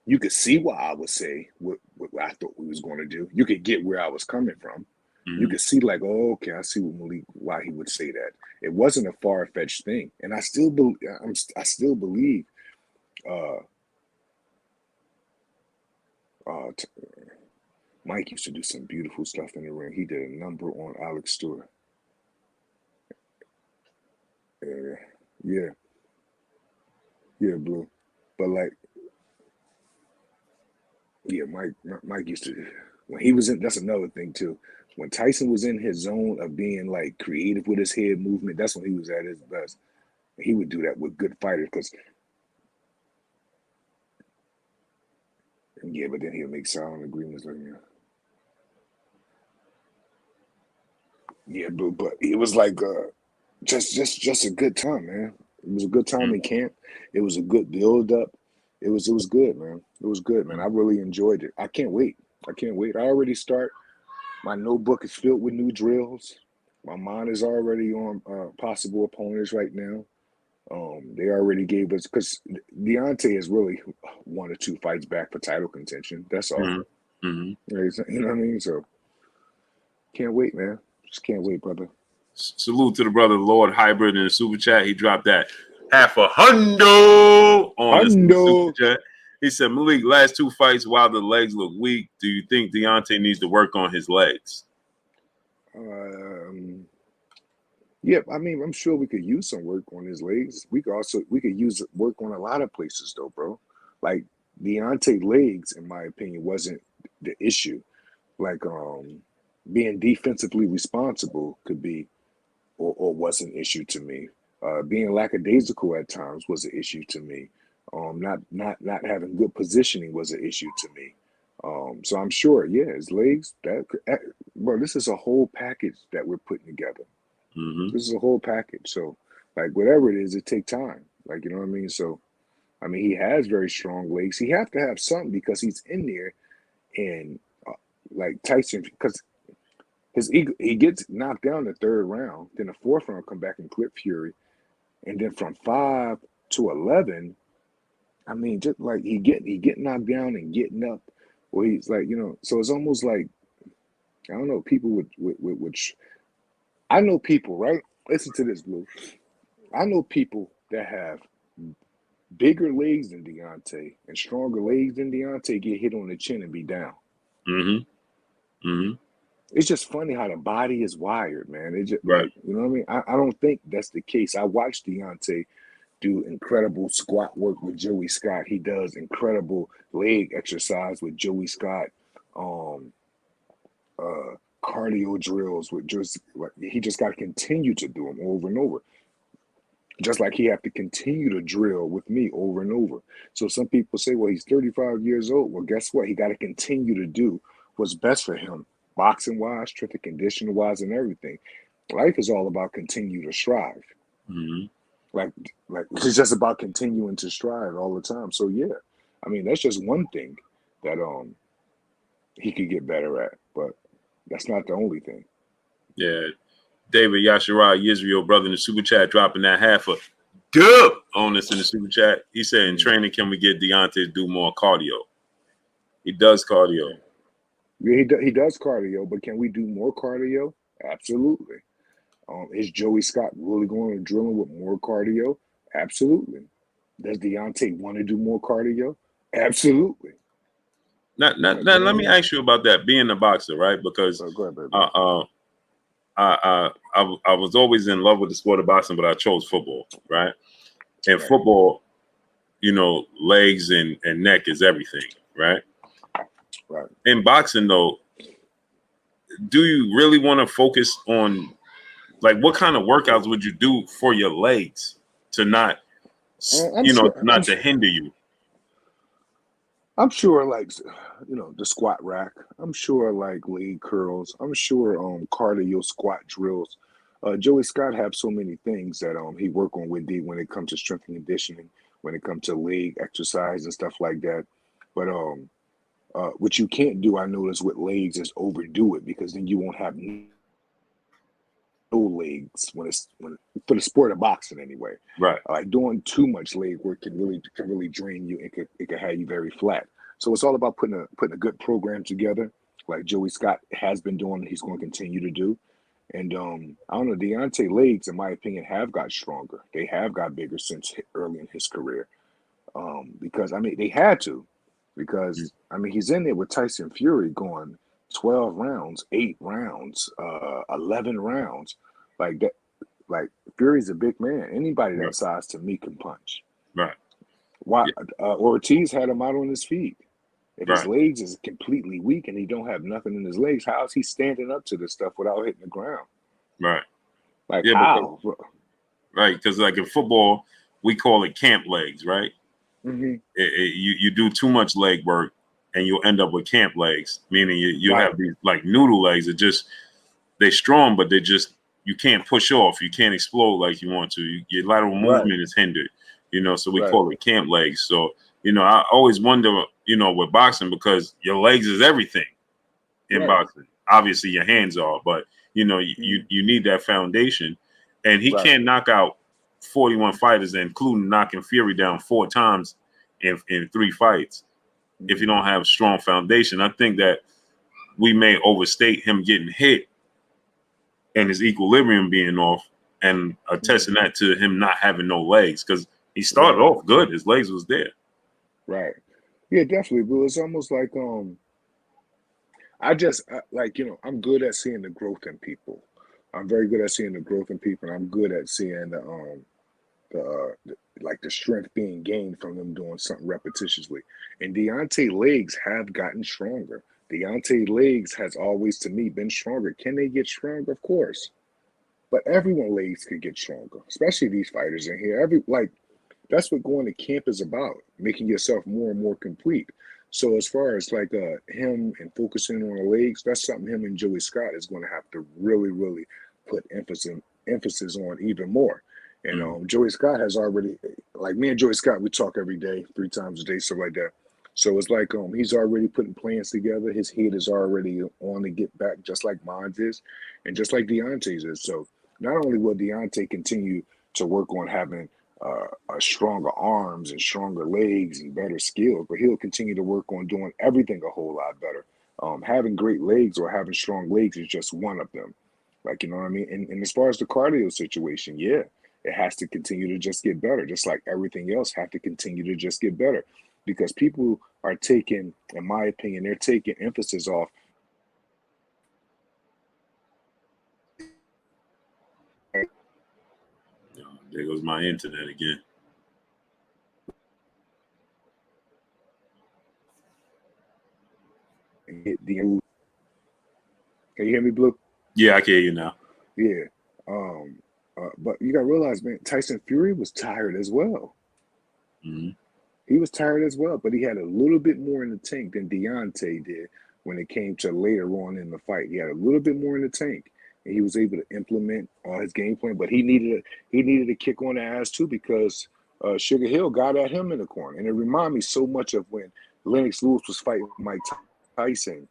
you could see why I would say what I thought we was going to do. You could get where I was coming from. You could see, like, oh, okay, I see what Malik, why he would say that. It wasn't a far-fetched thing, and I still believe. Mike used to do some beautiful stuff in the ring. He did a number on Alex Stewart. Yeah, Blue. But like, yeah, Mike used to, when he was in. That's another thing too. When Tyson was in his zone of being like creative with his head movement, that's when he was at his best. And he would do that with good fighters, because yeah, but then he'll make silent agreements like, yeah, but it was like just a good time, man. It was a good time in camp. It was a good build up. It was good, man. It was good, man. I really enjoyed it. I can't wait. I already start. My notebook is filled with new drills. My mind is already on possible opponents right now. They already gave us, because Deontay is really 1 or 2 fights back for title contention. That's all. You know what I mean? So can't wait, man. Just can't wait, brother. Salute to the brother Lord Hybrid in the super chat. He dropped that $500 on the super chat. He said, Malik, last 2 fights, while the legs look weak, do you think Deontay needs to work on his legs? Yeah, I mean, I'm sure we could use some work on his legs. We could use work on a lot of places though, bro. Like, Deontay legs, in my opinion, wasn't the issue. Like, being defensively responsible could be, or was an issue to me. Being lackadaisical at times was an issue to me. Not having good positioning was an issue to me. So I'm sure, yeah, his legs. Bro, this is a whole package that we're putting together. This is a whole package. So, like, whatever it is, it takes time. Like, you know what I mean? So, I mean, he has very strong legs. He have to have something, because he's in there, and like Tyson, because his ego, he gets knocked down the 3rd round, then the 4th round come back and clip Fury, and then from 5 to 11, I mean, just like he get knocked down and getting up, where he's like, so it's almost like, I don't know, people would I know people, right? listen to this, Blue. I know people that have bigger legs than Deontay and stronger legs than Deontay get hit on the chin and be down. Mm-hmm. Mm-hmm. It's just funny how the body is wired, man. It just Right. like, you know what I mean? I don't think that's the case. I watched Deontay do incredible squat work with Joey Scott. He does incredible leg exercise with Joey Scott. Um, uh, Cardio drills with just like he just got to continue to do them over and over. Just like he have to continue to drill with me over and over. So some people say, well, he's 35 years old. Well, guess what? He got to continue to do what's best for him, boxing wise, strength and conditioning wise, and everything. Life is all about continue to strive. Mm-hmm. Like it's just about continuing to strive all the time. So yeah, I mean that's just one thing that he could get better at, but that's not the only thing. Yeah. David Yasharai Yisrael, brother in the super chat, dropping that half a dub on us in the super chat. He said, in training, can we get Deontay to do more cardio? He does cardio. Yeah, he does cardio, but can we do more cardio? Absolutely. Is Joey Scott really going to drilling with more cardio? Absolutely. Does Deontay want to do more cardio? Absolutely. Now, let me ask you about that, being a boxer, right? Because go ahead, baby. I was always in love with the sport of boxing, but I chose football, right? And football, you know, legs and neck is everything, right? Right. In boxing, though, do you really want to focus on, like, what kind of workouts would you do for your legs to not, not to hinder you? I'm sure, like, you know, the squat rack. I'm sure, like, leg curls. I'm sure, cardio squat drills. Joey Scott have so many things that he work on with D when it comes to strength and conditioning, when it comes to leg exercise and stuff like that. But what you can't do, I notice, with legs is overdo it because then you won't have no legs when for the sport of boxing anyway. Right. Like doing too much leg work can really drain you. It could have you very flat. So it's all about putting a good program together, like Joey Scott has been doing. He's going to continue to do. And I don't know, Deontay legs, in my opinion, have got stronger. They have got bigger since early in his career. Because I mean they had to. Because I mean he's in there with Tyson Fury going 12 rounds, 8 rounds, 11 rounds. Like that, like Fury's a big man. Anybody that size to me can punch. Right. Why Ortiz had him out on his feet. If his Right. legs is completely weak and he don't have nothing in his legs, how is he standing up to this stuff without hitting the ground? Right. Like how? Right, because like in football, we call it camp legs, right? Mm-hmm. You do too much leg work and you'll end up with camp legs, meaning you Right. have these like noodle legs that just, they're strong, but they just, you can't push off. You can't explode like you want to. Your lateral movement is hindered, you know, so we call it camp legs. So, you know, I always wonder, you know, with boxing, because your legs is everything in boxing. Obviously your hands are, but you know, you need that foundation. And he can't knock out 41 fighters, including knocking Fury down 4 times in 3 fights, if you don't have a strong foundation. I think that we may overstate him getting hit and his equilibrium being off, and attesting that to him not having no legs, because he started off good. His legs was there. Right. Yeah, definitely. But it's almost like like, you know, I'm good at seeing the growth in people. I'm very good at seeing the growth in people. And I'm good at seeing the strength being gained from them doing something repetitiously. And Deontay legs have gotten stronger. Deontay legs has always, to me, been stronger. Can they get stronger? Of course. But everyone legs could get stronger, especially these fighters in here. That's what going to camp is about, making yourself more and more complete. So as far as like him and focusing on the legs, that's something him and Joey Scott is going to have to really, really put emphasis on even more. And Joey Scott has already, like me and Joey Scott, we talk every day, 3 times a day, stuff like that. So it's like he's already putting plans together. His head is already on to get back, just like mine is, and just like Deontay's is. So not only will Deontay continue to work on having stronger arms and stronger legs and better skills, but he'll continue to work on doing everything a whole lot better. Having great legs or having strong legs is just one of them. Like, you know what I mean? And as far as the cardio situation, yeah, it has to continue to just get better, just like everything else have to continue to just get better. Because people are taking, in my opinion, they're taking emphasis off There goes my internet again. and get the. Can you hear me, Blue? Yeah, I can hear you now. Yeah. But you gotta realize, man, Tyson Fury was tired as well. Mm-hmm. He was tired as well, but he had a little bit more in the tank than Deontay did when it came to later on in the fight. He had a little bit more in the tank, and he was able to implement his game plan. But he needed a kick on the ass too, because Sugar Hill got at him in the corner, and it reminded me so much of when Lennox Lewis was fighting Mike Tyson,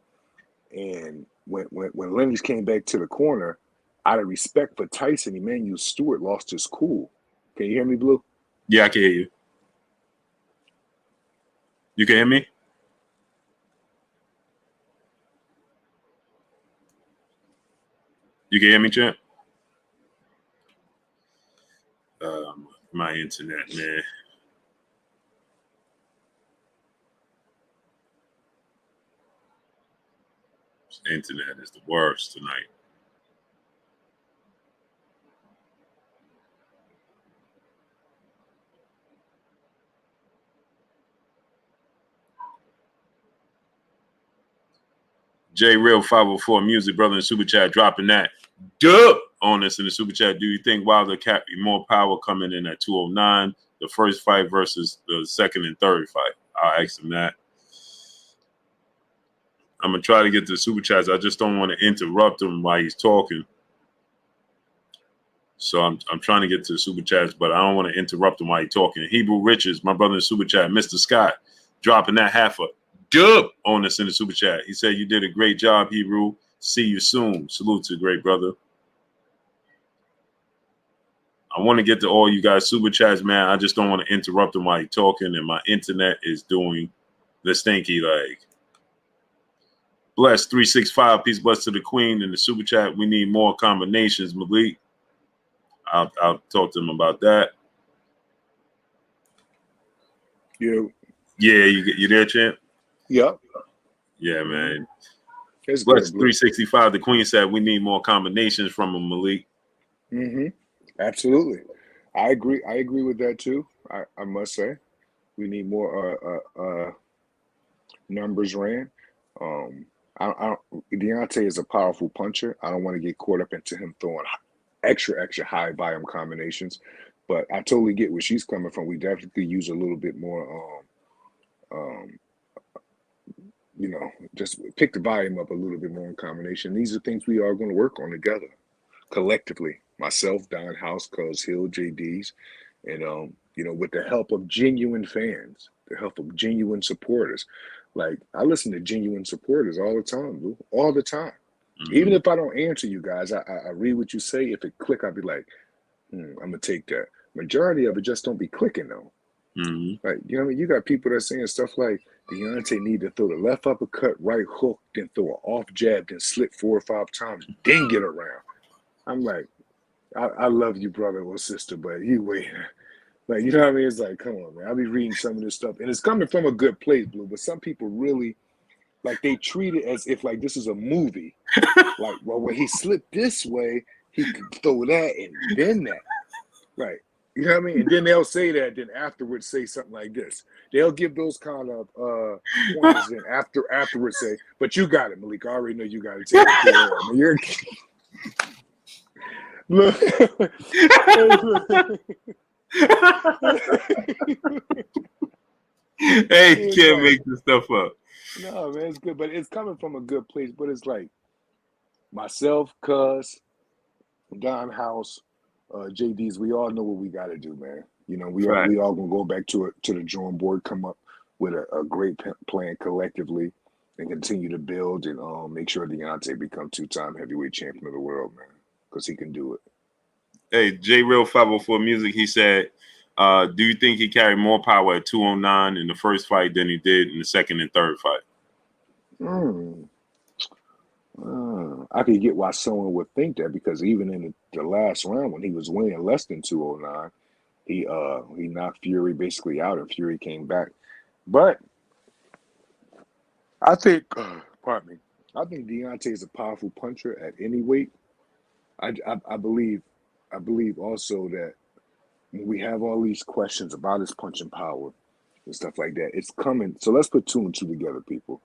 and when Lennox came back to the corner, out of respect for Tyson, Emmanuel Stewart lost his cool. Can you hear me, Blue? Yeah, I can hear you. You can hear me? You can hear me, champ? My internet, man. Internet is the worst tonight. J Real 504 Music Brother in Super Chat dropping that dub on us in the Super Chat. Do you think Wilder carry more power coming in at 209, the first fight versus the second and third fight? I'll ask him that. I'm gonna try to get to the Super Chats. I just don't want to interrupt him while he's talking. So I'm trying to get to the Super Chats, but I don't want to interrupt him while he's talking. Hebrew Riches, my brother in the Super Chat, Mr. Scott, dropping that half a dub on us in the Super Chat. He said, you did a great job, Hebrew. See you soon. Salute to great brother. I want to get to all you guys Super Chats, man. I just don't want to interrupt him while he's talking, and my internet is doing the stinky leg. Bless 365, peace bless to the queen in the Super Chat. We need more combinations, Malik. I'll talk to him about that. Yeah. Yeah, you there, champ? Yep. Yeah, man. It's Bless good, 365. The queen said we need more combinations from him, Malik. Mm-hmm. Absolutely. I agree with that too. I must say. We need more numbers ran. Deontay is a powerful puncher. I don't want to get caught up into him throwing extra high volume combinations, but I totally get where she's coming from. We definitely use a little bit more, just pick the volume up a little bit more in combination. These are things we are going to work on together, collectively. Myself, Don House, Cuz Hill, JD's, and with the help of genuine fans, the help of genuine supporters. Like, I listen to genuine supporters all the time, Lou, all the time. Mm-hmm. Even if I don't answer you guys, I read what you say. If it click, I'll be like, I'm gonna take that. Majority of it just don't be clicking though. Mm-hmm. Like, you know what I mean? You got people that are saying stuff like Deontay need to throw the left uppercut, right hook, then throw an off jab, then slip 4 or 5 times, then get around. I'm like, I love you, brother or sister, but you wait. Like, you know what I mean? It's like, come on, man. I'll be reading some of this stuff, and it's coming from a good place, Blue. But some people really, like, they treat it as if like this is a movie. Like, well, when he slipped this way, he could throw that and then that. Right. You know what I mean? And then they'll say that, then afterwards say something like this. They'll give those kind of pointers, and afterwards say, "But you got it, Malik. I already know you got it taken care of." You're look. Hey, you can't make this stuff up. No, man, it's good, but it's coming from a good place. But it's like myself, Cuz, Don House, JD's. We all know what we got to do, man. You know, we all gonna go back to the drawing board, come up with a great plan collectively, and continue to build and make sure Deontay become 2-time heavyweight champion of the world, man, because he can do it. Hey, J Real 504 Music, he said, do you think he carried more power at 209 in the first fight than he did in the second and third fight? I could get why someone would think that, because even in the last round when he was winning less than 209, he knocked Fury basically out, and Fury came back. But I think, pardon me, I think Deontay is a powerful puncher at any weight. I believe also that when we have all these questions about his punching power and stuff like that, it's coming. So let's put two and two together, people.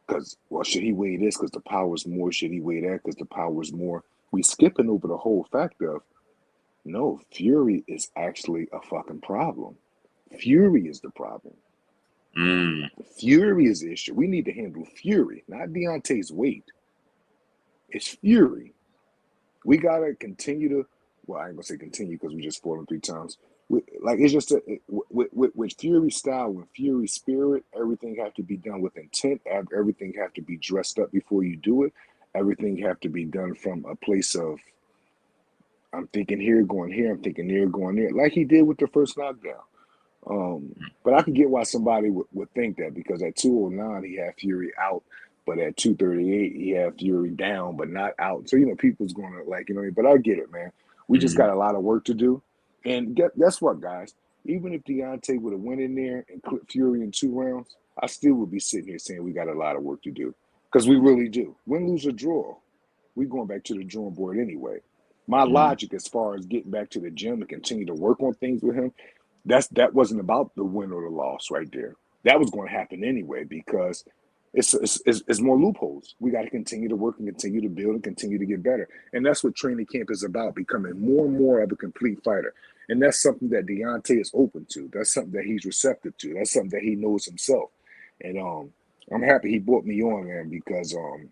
Because, well, should he weigh this because the power is more? Should he weigh that because the power is more? We skipping over the whole fact of, no, Fury is actually a fucking problem. Fury is the problem. Fury is the issue. We need to handle Fury, not Deontay's weight. It's Fury. We gotta continue to. Well, I ain't gonna say continue because we just fought him 3 times. It's just with Fury style, with Fury spirit, everything have to be done with intent. Everything have to be dressed up before you do it. Everything have to be done from a place of, I'm thinking here, going here. I'm thinking there, going there, like he did with the first knockdown. But I could get why somebody would think that, because at 209 he had Fury out, but at 238 he had Fury down but not out. So people's gonna but I get it, man. We just got a lot of work to do. And guess what, guys? Even if Deontay would have went in there and clipped Fury in 2 rounds, I still would be sitting here saying we got a lot of work to do, because we really do. Win, lose, or draw, we going back to the drawing board anyway. My logic as far as getting back to the gym and continue to work on things with him, that wasn't about the win or the loss right there. That was going to happen anyway, because it's more loopholes. We got to continue to work and continue to build and continue to get better. And that's what training camp is about, becoming more and more of a complete fighter. And that's something that Deontay is open to. That's something that he's receptive to. That's something that he knows himself. And I'm happy he brought me on, man, because I'm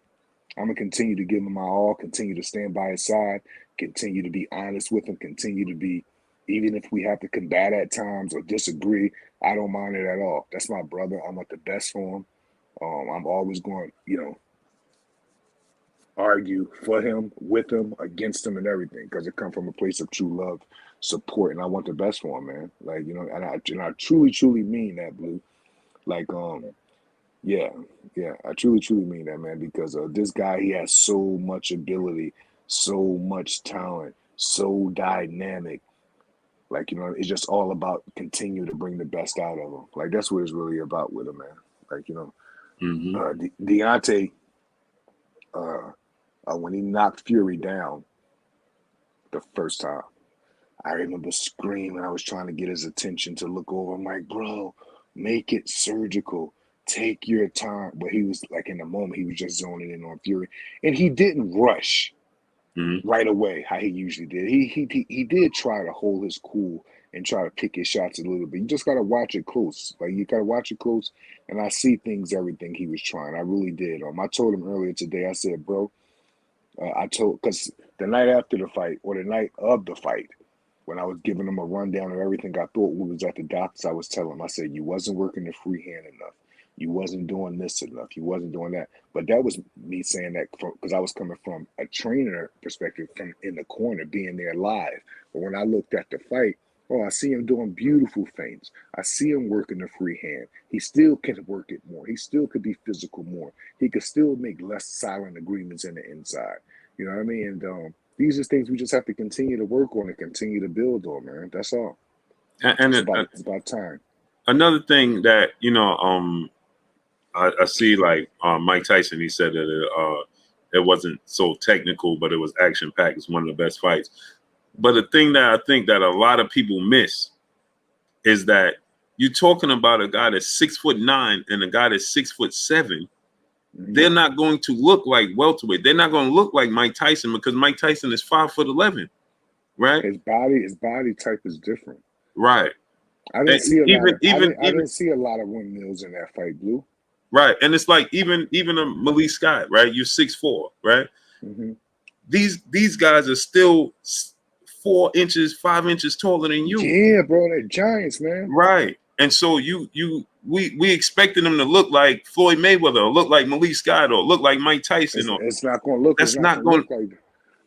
going to continue to give him my all, continue to stand by his side, continue to be honest with him, continue to be, even if we have to combat at times or disagree, I don't mind it at all. That's my brother. I want the best for him. I'm always going, argue for him, with him, against him, and everything, because it comes from a place of true love, support, and I want the best for him, man. And I truly, truly mean that, Blue. Yeah, I truly, truly mean that, man, because this guy, he has so much ability, so much talent, so dynamic. It's just all about continue to bring the best out of him. That's what it's really about with him, man. Deontay, when he knocked Fury down the first time, I remember screaming. I was trying to get his attention to look over. I'm like, bro, make it surgical. Take your time. But he was in the moment, he was just zoning in on Fury. And he didn't rush right away how he usually did. He did try to hold his cool and try to pick his shots a little bit. You just got to watch it close. You got to watch it close. And I see everything he was trying. I really did. I told him earlier today, I said, bro, because the night after the fight, or the night of the fight, when I was giving him a rundown of everything I thought we was at the doctors, I was telling him, I said, you wasn't working the free hand enough. You wasn't doing this enough. You wasn't doing that. But that was me saying that because I was coming from a trainer perspective, from in the corner, being there live. But when I looked at the fight, I see him doing beautiful things. I see him working the free hand. He still can work it more. He still could be physical more. He could still make less silent agreements in the inside. You know what I mean? And these are things we just have to continue to work on and continue to build on, man. That's all. And it's about time. Another thing that, I see, Mike Tyson, he said that it wasn't so technical, but it was action-packed. It's one of the best fights. But the thing that I think that a lot of people miss is that you're talking about a guy that's 6'9" and a guy that's 6'7". They're not going to look like welterweight. They're not going to look like Mike Tyson, because Mike Tyson is 5'11", right? His body type is different, right? I didn't see a lot of windmills in that fight, Blue. Right, and it's like even a Malik Scott, right? You're 6'4", right? These guys are still 4 inches, 5 inches taller than you. Yeah, bro, they're giants, man. Right, and so we expecting them to look like Floyd Mayweather, or look like Malik Scott, or look like Mike Tyson. It's not going to look. That's not going to look like that.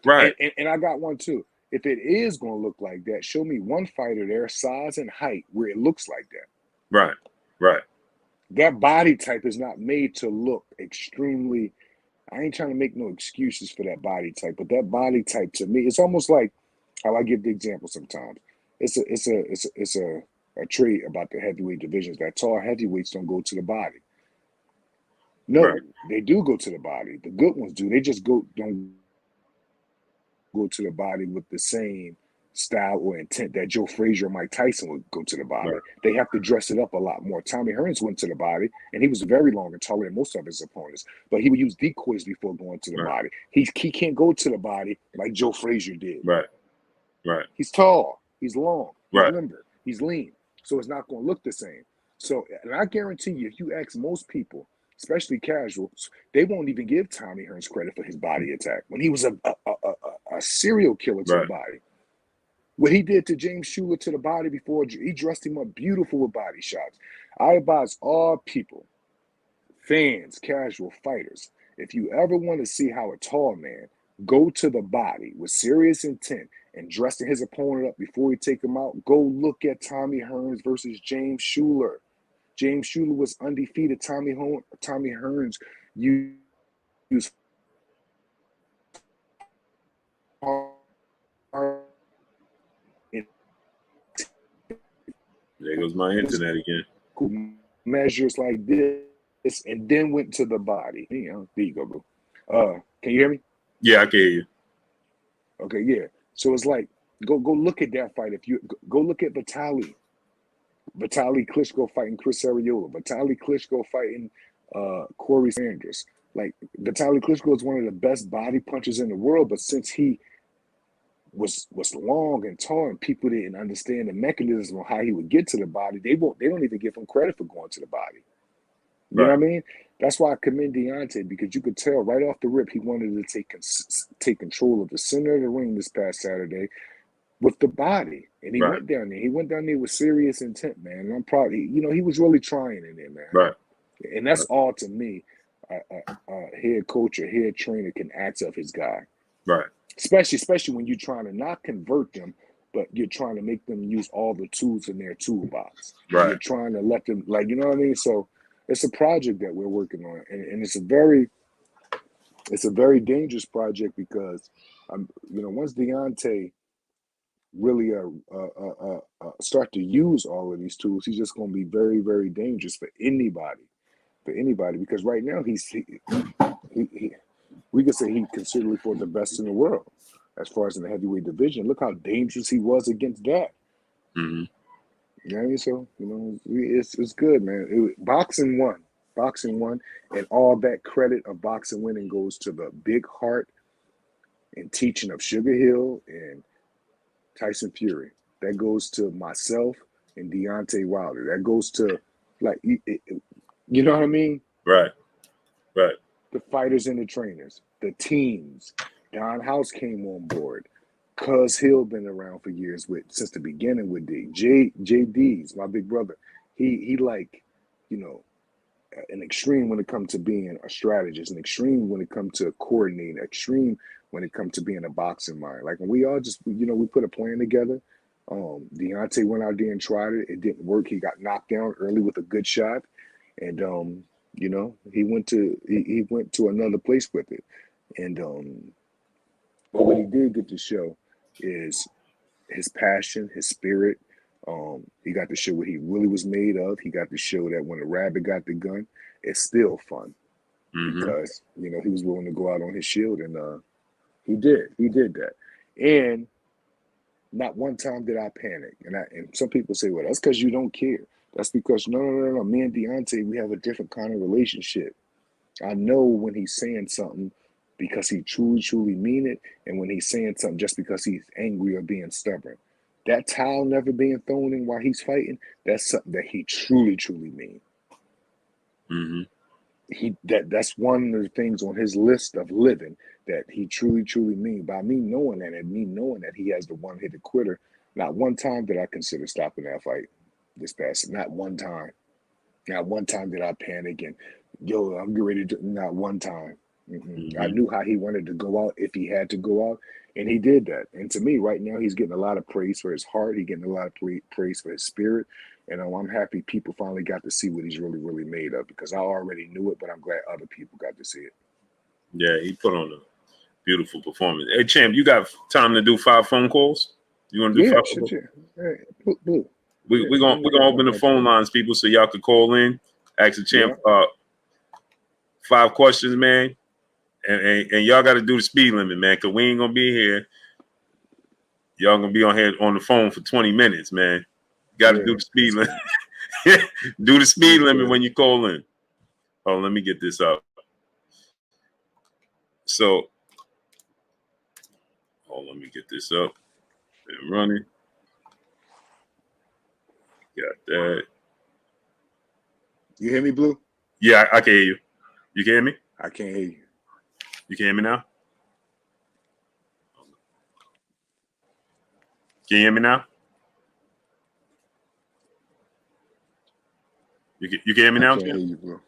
Right. And I got one too. If it is going to look like that, show me one fighter their size and height where it looks like that. Right. That body type is not made to look extremely. I ain't trying to make no excuses for that body type, but that body type to me, it's almost like how I give the example sometimes. It's a trait about the heavyweight divisions that tall heavyweights don't go to the body. No, Right. they do go to the body. The good ones do. They just don't go to the body with the same style or intent that Joe Frazier or Mike Tyson would go to the body. Right. They have to dress it up a lot more. Tommy Hearns went to the body, and he was very long and taller than most of his opponents, but he would use decoys before going to the Right. body. He can't go to the body like Joe Frazier did. Right. Right. He's tall, he's long, he's Right. limber, he's lean, so it's not going to look the same. So, and I guarantee you, if you ask most people, especially casuals, they won't even give Tommy Hearns credit for his body attack when he was a serial killer to the Right. body. What he did to James Shuler to the body before he dressed him up beautiful with body shots. I advise all people, fans, casual fighters, if you ever want to see how a tall man go to the body with serious intent and dressing his opponent up before he take him out, go look at Tommy Hearns versus James Shuler. James Shuler was undefeated. Tommy Hearns used There goes my internet again. measures like this and then went to the body. You know, there you go, bro. Can you hear me? Yeah, I can hear you. Okay, yeah. So it's like go look at that fight. If you go look at Vitaly Klitschko fighting Chris Arreola, Vitaly Klitschko fighting Corey Sanders. Like Vitaly Klitschko is one of the best body punchers in the world, but since he was long and tall and people didn't understand the mechanism of how he would get to the body, they don't even give him credit for going to the body. You know what I mean? That's why I commend Deontay, because you could tell right off the rip he wanted to take control of the center of the ring this past Saturday with the body. And he went down there. He went down there with serious intent, man. And I'm proud. He was really trying in there, man. Right. And that's all to me a head coach or head trainer can ask of his guy. Right. Especially when you're trying to not convert them, but you're trying to make them use all the tools in their toolbox. Right. You're trying to let them, like, you know what I mean? So it's a project that we're working on, and it's a very dangerous project because, once Deontay really start to use all of these tools, he's just going to be very, very dangerous for anybody. Because right now we could say he considerably for the best in the world as far as in the heavyweight division. Look how dangerous he was against that. Mm-hmm. You know what I mean? So, it's good, man. Boxing won, and all that credit of boxing winning goes to the big heart and teaching of Sugar Hill and Tyson Fury. That goes to myself and Deontay Wilder. That goes to, like, you know what I mean? Right. Right. The fighters and the trainers, the teams. Don House came on board. Cuz Hill been around for years since the beginning with JD's, my big brother. He like, an extreme when it comes to being a strategist, an extreme when it comes to coordinating, extreme when it comes to being a boxing mind. Like when we all just, we put a plan together. Deontay went out there and tried it. It didn't work. He got knocked down early with a good shot. And he went to another place with it. And but what he did get to show is his passion, his spirit. He got to show what he really was made of. He got to show that when a rabbit got the gun, it's still fun. Mm-hmm. Because, he was willing to go out on his shield, and he did that. And not one time did I panic. And some people say, well, that's because you don't care. That's because, no. Me and Deontay, we have a different kind of relationship. I know when he's saying something because he truly mean it, and when he's saying something just because he's angry or being stubborn. That towel never being thrown in while he's fighting, that's something that he truly mean. Mm-hmm. That's one of the things on his list of living that he truly mean. By me knowing that, and me knowing that he has the one-hitter quitter, not one time did I consider stopping that fight this past. Not one time. Not one time did I panic and, I'm getting ready to. Not one time. Mm-hmm. I knew how he wanted to go out if he had to go out, and he did that. And to me, right now, he's getting a lot of praise for his heart. He's getting a lot of praise for his spirit. And I'm happy people finally got to see what he's really made of, because I already knew it, but I'm glad other people got to see it. Yeah, he put on a beautiful performance. Hey, champ, you got time to do 5 phone calls? You want to do Yeah, 5 phone shit, calls? yeah. Hey, blue. We're Yeah, gonna open the phone lines, people, so y'all can call in, ask the champ 5 questions, man. And y'all got to do the speed limit, man, because we ain't gonna be here. Y'all gonna be on here on the phone for 20 minutes, man. Got to do the speed limit. Do the speed limit when you call in. Oh, let me get this up. So, let me get this up and running. Got that. You hear me, Blue? Yeah, I can hear you. You can hear me? I can't hear you. You can hear me now? Can you hear me now? You can hear me now? I can't hear you, Blue.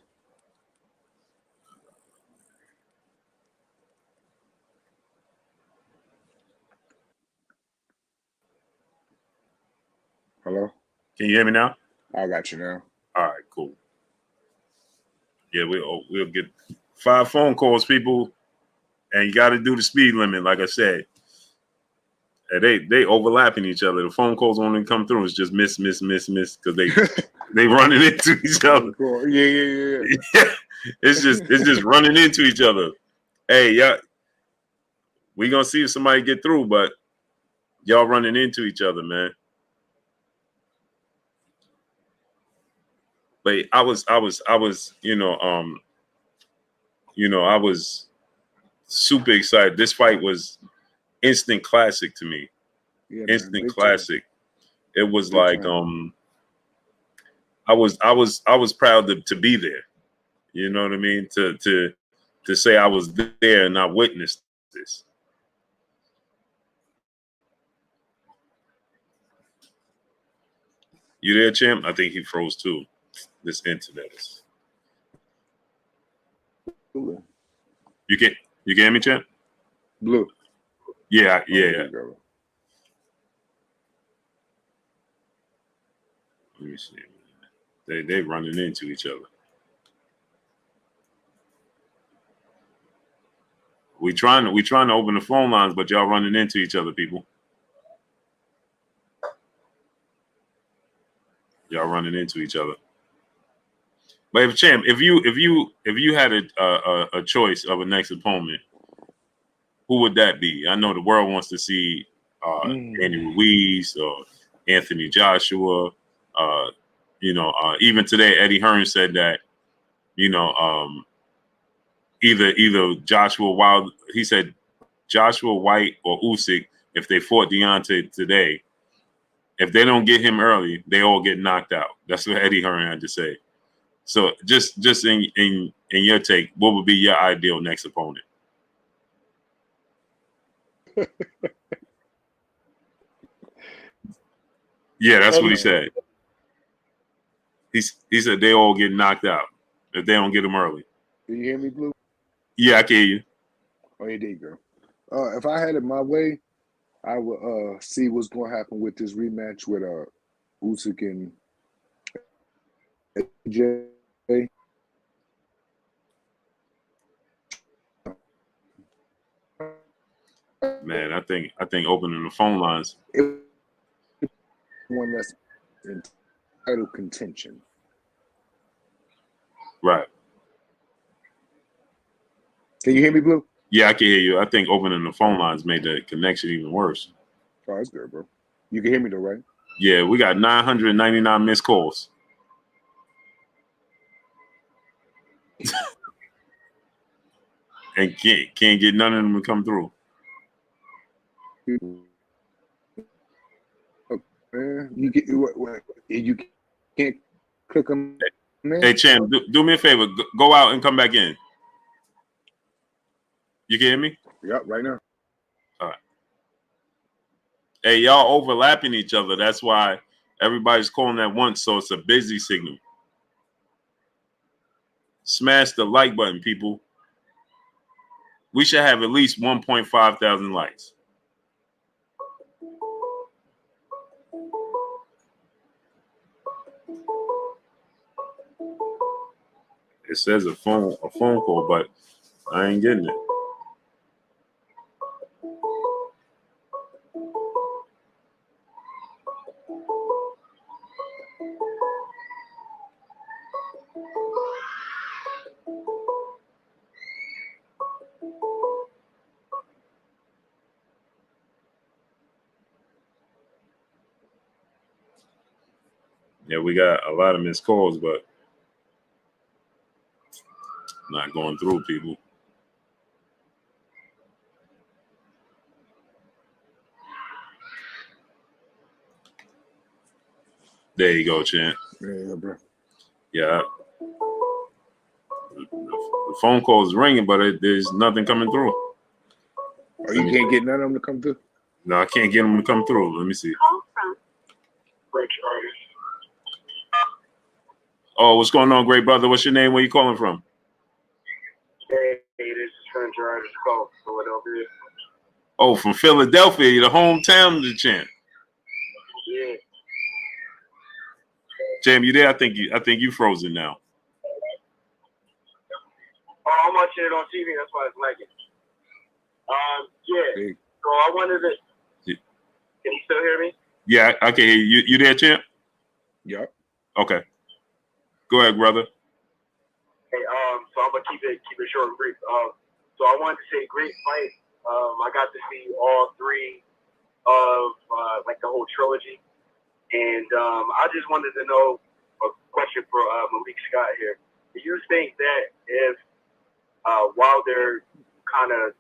Hello? Can you hear me now? I got you now. All right, cool. Yeah, we'll get 5 phone calls, people, and you got to do the speed limit, like I said. And they overlapping each other. The phone calls only come through. It's just miss because they running into each other. Yeah. It's just running into each other. Hey, yeah, we gonna see if somebody get through, but y'all running into each other, man. But I was, I was super excited. This fight was instant classic to me. Yeah, Instant man, classic. It was big like time. I was proud to be there. You know what I mean? To say I was there and I witnessed this. You there, champ? I think he froze too. This internet is. Blue. You can hear me, champ? Blue. Yeah. Let me see. They running into each other. We trying to open the phone lines, but y'all running into each other, people. Y'all running into each other. But if you had a choice of a next opponent, who would that be? I know the world wants to see Andy Ruiz or Anthony Joshua. Even today, Eddie Hearn said that either Joshua Wild. He said Joshua White or Usyk, if they fought Deontay today, if they don't get him early, they all get knocked out. That's what Eddie Hearn had to say. So just in your take, what would be your ideal next opponent? Yeah, that's what he said. He said they all get knocked out if they don't get him early. Can you hear me, Blue? Yeah, I can hear you. Oh, yeah, there you go. If I had it my way, I would see what's going to happen with this rematch with Usyk and AJ. Man, I think opening the phone lines. One that's in title contention. Right. Can you hear me, Blue? Yeah, I can hear you. I think opening the phone lines made the connection even worse. Oh, that's good, bro. You can hear me though, right? Yeah, we got 999 missed calls. And can't get none of them to come through. You can't click them. Hey, champ, do me a favor. Go out and come back in. You can hear me? Yep, right now. All right. Hey, y'all overlapping each other. That's why everybody's calling at once, so it's a busy signal. Smash the like button, people. We should have at least 1.5 thousand likes. It says a phone call, but I ain't getting it. Yeah, we got a lot of missed calls, but not going through, people. There you go, Chant. Yeah, bro. Yeah. The phone call is ringing, but there's nothing coming through. Oh, you can't get none of them to come through? No, I can't get them to come through. Let me see. Oh, what's going on, great brother? What's your name? Where you calling from? Hey, this is Trent Gerard's call, Philadelphia. Oh, from Philadelphia, the hometown of the Champ. Yeah. Champ, you there? I think you frozen now. Oh, I'm watching it on TV. That's why it's lagging. Yeah. Big. So I wanted to. Yeah. Can you still hear me? Yeah, I can hear you. You there, Champ? Yep. Okay. Go ahead, brother. Hey, so I'm gonna keep it short and brief. So I wanted to say great fight. I got to see all three of like the whole trilogy, and I just wanted to know a question for Malik Scott here. Do you think that if Wilder kind of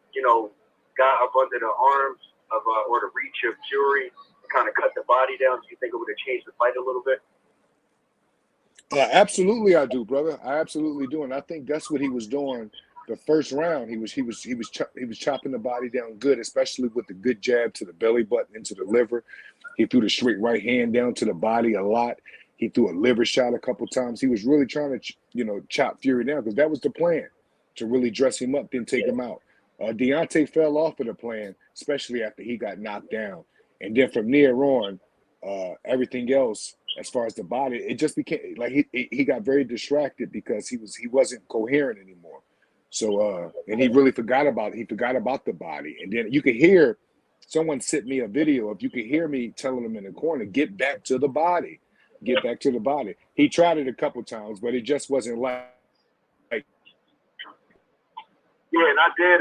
got up under the arms of or the reach of Fury, kind of cut the body down, do you think it would have changed the fight a little bit? Absolutely, I do, brother. I absolutely do, and I think that's what he was doing. The first round, he was chopping the body down good, especially with the good jab to the belly button into the liver. He threw the straight right hand down to the body a lot. He threw a liver shot a couple times. He was really trying to, chop Fury down because that was the plan, to really dress him up, then take him out. Deontay fell off of the plan, especially after he got knocked down, and then from there on, everything else, as far as the body, it just became like he got very distracted because he wasn't coherent anymore. So and he really forgot about the body. And then you could hear someone sent me a video of, you could hear me telling him in the corner, get back to the body. Get back to the body. He tried it a couple times, but it just wasn't like. Yeah, and I did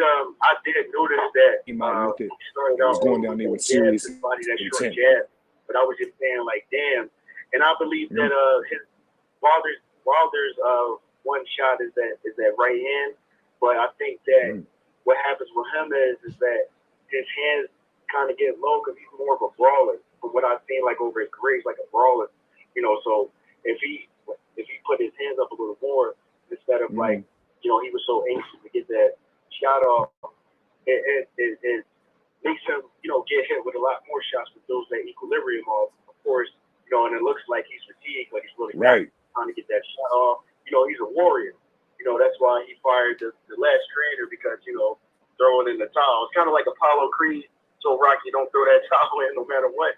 notice that He might with it. he started It was out going down there with serious body, that short intent. jab. But I was just saying, like, damn. And I believe that his Wilder's one shot is that right hand. But I think that what happens with him is that his hands kind of get low because he's more of a brawler. From what I've seen, like over his career, he's like a brawler. So if he put his hands up a little more instead of like, he was so anxious to get that shot off, it makes him, get hit with a lot more shots with those that equilibrium off, of course, and it looks like he's fatigued, like he's really right trying to get that shot off. He's a warrior. That's why he fired the last trainer because, throwing in the towel. It's kind of like Apollo Creed. So Rocky, don't throw that towel in no matter what.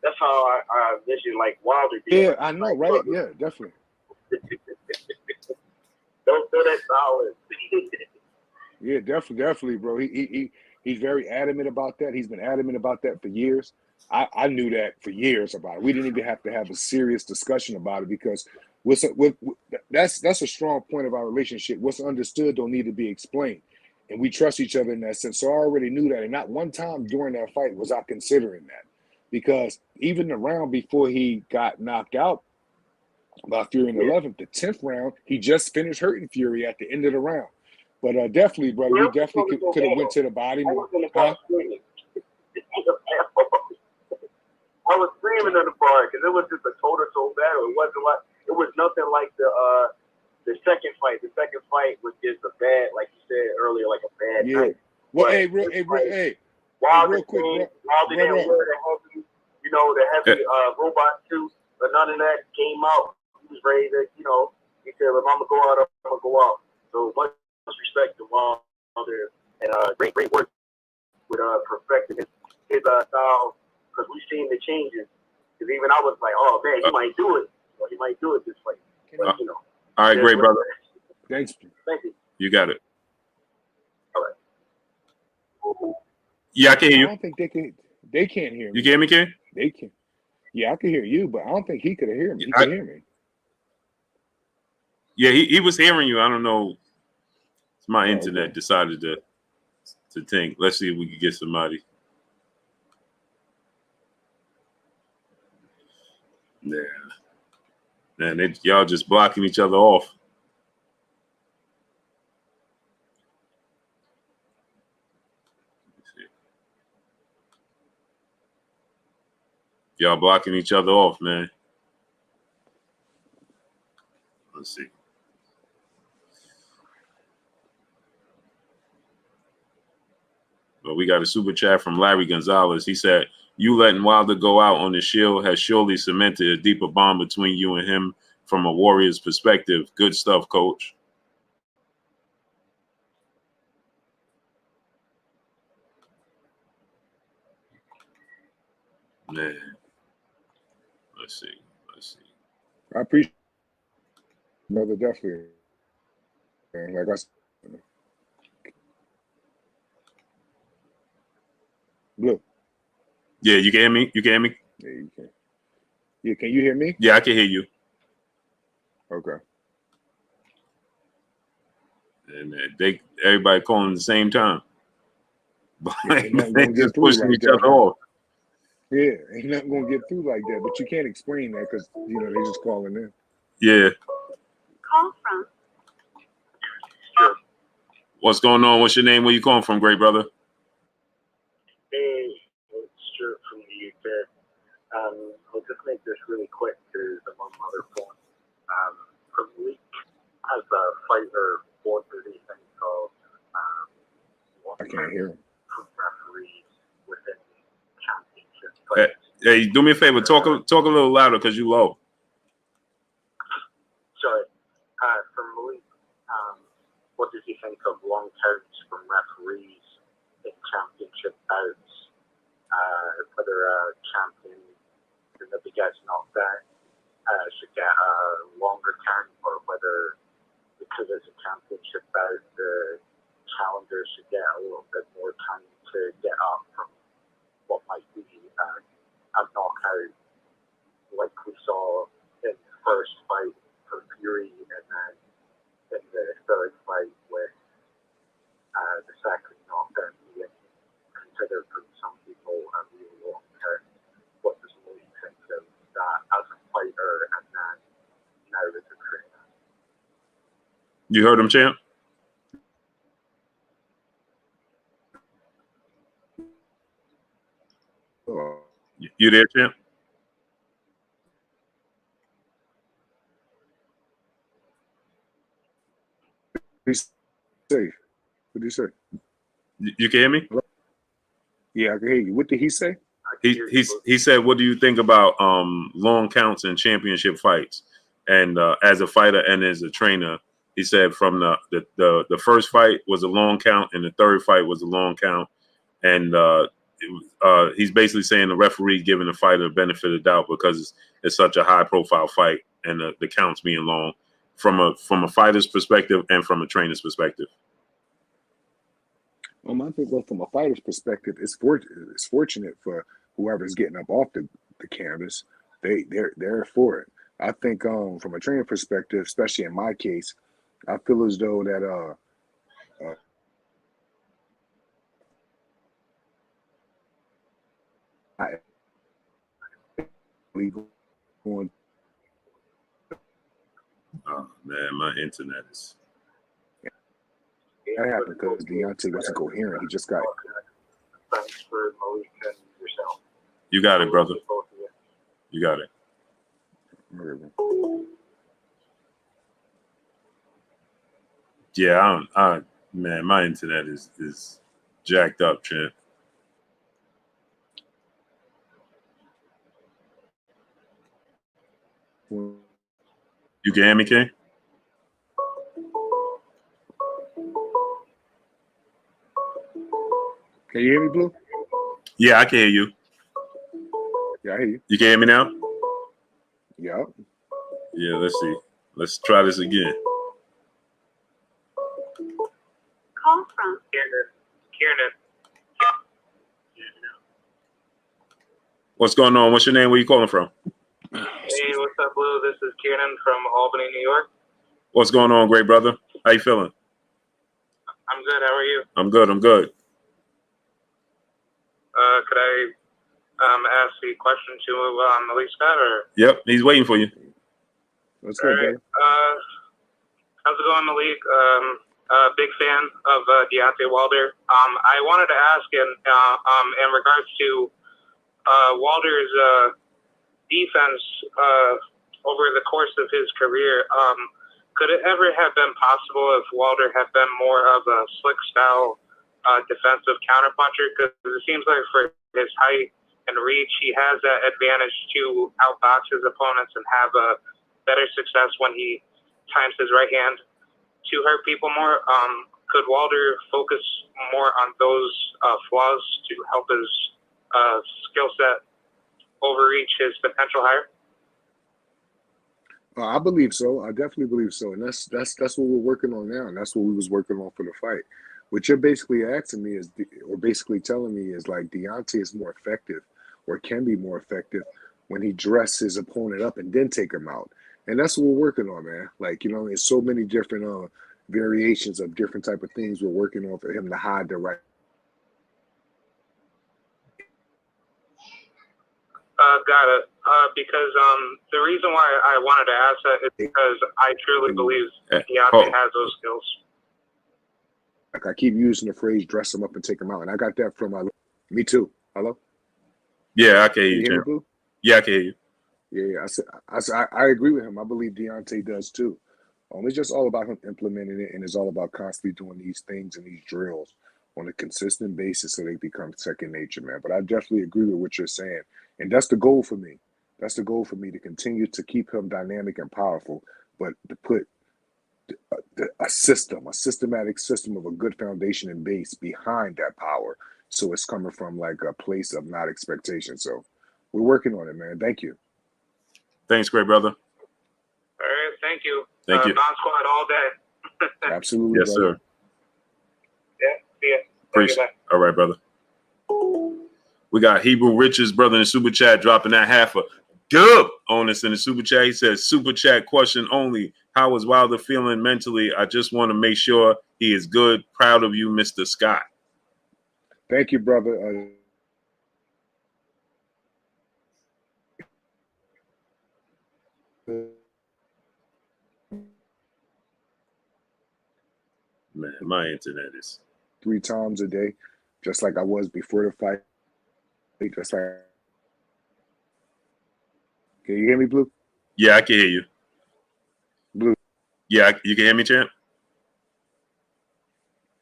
That's how I envision like Wilder. Yeah, I know, right? Look, yeah, definitely. Don't throw that towel in. Yeah, definitely, bro. He's very adamant about that. He's been adamant about that for years. I knew that for years about it. We didn't even have to have a serious discussion about it because that's a strong point of our relationship. What's understood don't need to be explained. And we trust each other in that sense. So I already knew that. And not one time during that fight was I considering that. Because even the round before he got knocked out by Fury in the 11th, the 10th round, he just finished hurting Fury at the end of the round. But definitely, brother, we definitely could have went to the body more. Huh? I was screaming in the bar because it was just a toe-to-toe battle. It was nothing like the second fight. The second fight was just a bad, like you said earlier, like a bad night. Well, but real quick, Wilder didn't wear the heavy robot suit, but none of that came out. He was ready to, he said, if I'm gonna go out, I'm gonna go out. So much respect to Wilder and great work with perfecting his style. Because we've seen the changes. Because even I was like, oh, man, he might do it. He might do it this fight. But, all right, great, brother. Thanks. Thank you. You got it. Yeah, I can hear I you. don't think they can. They can't hear me. You can hear me, Ken? They can. Yeah, I can hear you, but I don't think he could hear me. He I- could hear me. Yeah, he was hearing you. I don't know. My Oh, internet okay. decided to think. Let's see if we can get somebody. Yeah. Man, y'all just blocking each other off. Y'all blocking each other off, man. Let's see. Well, we got a super chat from Larry Gonzalez. He said, "You letting Wilder go out on the shield has surely cemented a deeper bond between you and him from a Warriors perspective. Good stuff, coach." Man, let's see. I appreciate brother, definitely. Man, like I said, Blue. Yeah, you can hear me? You can hear me? Yeah, you can. Yeah, can you hear me? Yeah, I can hear you. Okay. And everybody calling at the same time. Yeah, ain't nothing They gonna just get through pushing like each that. other off. Yeah, ain't nothing gonna get through like that. But you can't explain that because they just calling in. Yeah. Call from. What's going on? What's your name? Where you calling from, great brother? Hey, it's Stuart from the UK. I'll just make this really quick because I'm on my other phone. From Malik, as a fighter, what do they think of I can't hear him. from referees within championship fights? Hey, do me a favor. Talk a little louder because you low. Sorry. From Malik, what does he think of long counts from referees in championship bouts? Whether a champion who maybe gets knocked out should get a longer count, or whether because it's a championship bout, the challenger should get a little bit more time to get up from what might be a knockout, like we saw in the first fight for Fury, and then in the third fight with the second knockout being considered from some people a really long count. What does Malik think of that as a fighter and then now as a trainer? You heard him, champ? Oh, You there, champ? he's safe. What did he say? You can hear me? Yeah, I can hear you. What did he say? He said, "What do you think about long counts in championship fights?" And as a fighter and as a trainer, he said from the first fight was a long count, and the third fight was a long count, and he's basically saying the referee giving the fighter the benefit of the doubt because it's such a high profile fight and the counts being long from a fighter's perspective and from a trainer's perspective. I think from a fighter's perspective, it's fortunate for whoever's getting up off the canvas. They're for it. I think from a trainer perspective, especially in my case, I feel as though that going. Oh man, my internet is. That happened because Deontay wasn't coherent. He just got. Thanks for Malik and yourself. You got it, brother. You got it. Yeah, man, my internet is jacked up, champ. You can hear me, King? Can you hear me, Blue? Yeah, I can hear you. Yeah, I hear you. You can hear me now? Yeah. Yeah, let's see. Let's try this again. Call from Kiernan. What's going on? What's your name? Where you calling from? Hey, what's up, Blue? This is Kieran from Albany, New York. What's going on, great brother? How you feeling? I'm good. How are you? I'm good. I'm good. Could I ask the question to Malik Scott, or? Yep, he's waiting for you. Let's go, brother. How's it going, Malik? Big fan of Deontay Wilder. I wanted to ask in regards to Wilder's defense over the course of his career. Could it ever have been possible if Wilder had been more of a slick style defensive counterpuncher? Because it seems like for his height and reach, he has that advantage to outbox his opponents and have a better success when he times his right hand to hurt people more. Could Wilder focus more on those flaws to help his skill set overreach his potential higher? I believe so. I definitely believe so, and that's what we're working on now, and that's what we was working on for the fight. What you're basically asking me is, or basically telling me is, like, Deontay is more effective, or can be more effective, when he dresses his opponent up and then take him out, and that's what we're working on, man. Like, you know, there's so many different variations of different type of things we're working on for him to hide the right. Got it. Because the reason why I wanted to ask that is because I truly believe Deontay has those skills. Like, I keep using the phrase "dress him up and take him out," and I got that from me too. Hello. Yeah, I can hear you. Hear me, Boo? Yeah, I can hear you. Yeah. I agree with him. I believe Deontay does too. It's just all about him implementing it, and it's all about constantly doing these things and these drills on a consistent basis so they become second nature, man. But I definitely agree with what you're saying, and that's the goal for me. That's the goal for me, to continue to keep him dynamic and powerful, but to put a systematic system of a good foundation and base behind that power, so it's coming from like a place of not expectation. So we're working on it, man. Thank you. Thanks, great brother. All right, thank you. Thank you. Non-squad all day. Absolutely, yes, brother. sir. Yeah, see ya. Appreciate. All right, brother. We got Hebrew Richards, brother, in the super chat, dropping that half a dub on us in the super chat. He says, super chat question only. How is Wilder feeling mentally? I just want to make sure he is good. Proud of you, Mr. Scott. Thank you, brother. Man, my internet is 3 times a day, just like I was before the fight. Just like, can you hear me, Blue? Yeah, I can hear you. Blue. Yeah, you can hear me, champ?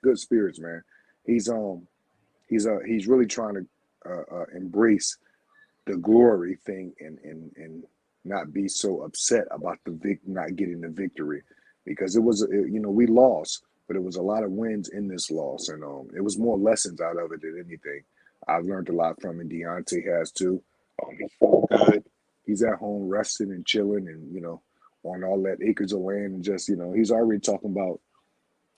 Good spirits, man. He's really trying to embrace the glory thing and not be so upset about not getting the victory, because we lost, but it was a lot of wins in this loss, and it was more lessons out of it than anything. I've learned a lot from it. Deontay has too. He's feeling good. He's at home resting and chilling, and on all that acres of land, and just he's already talking about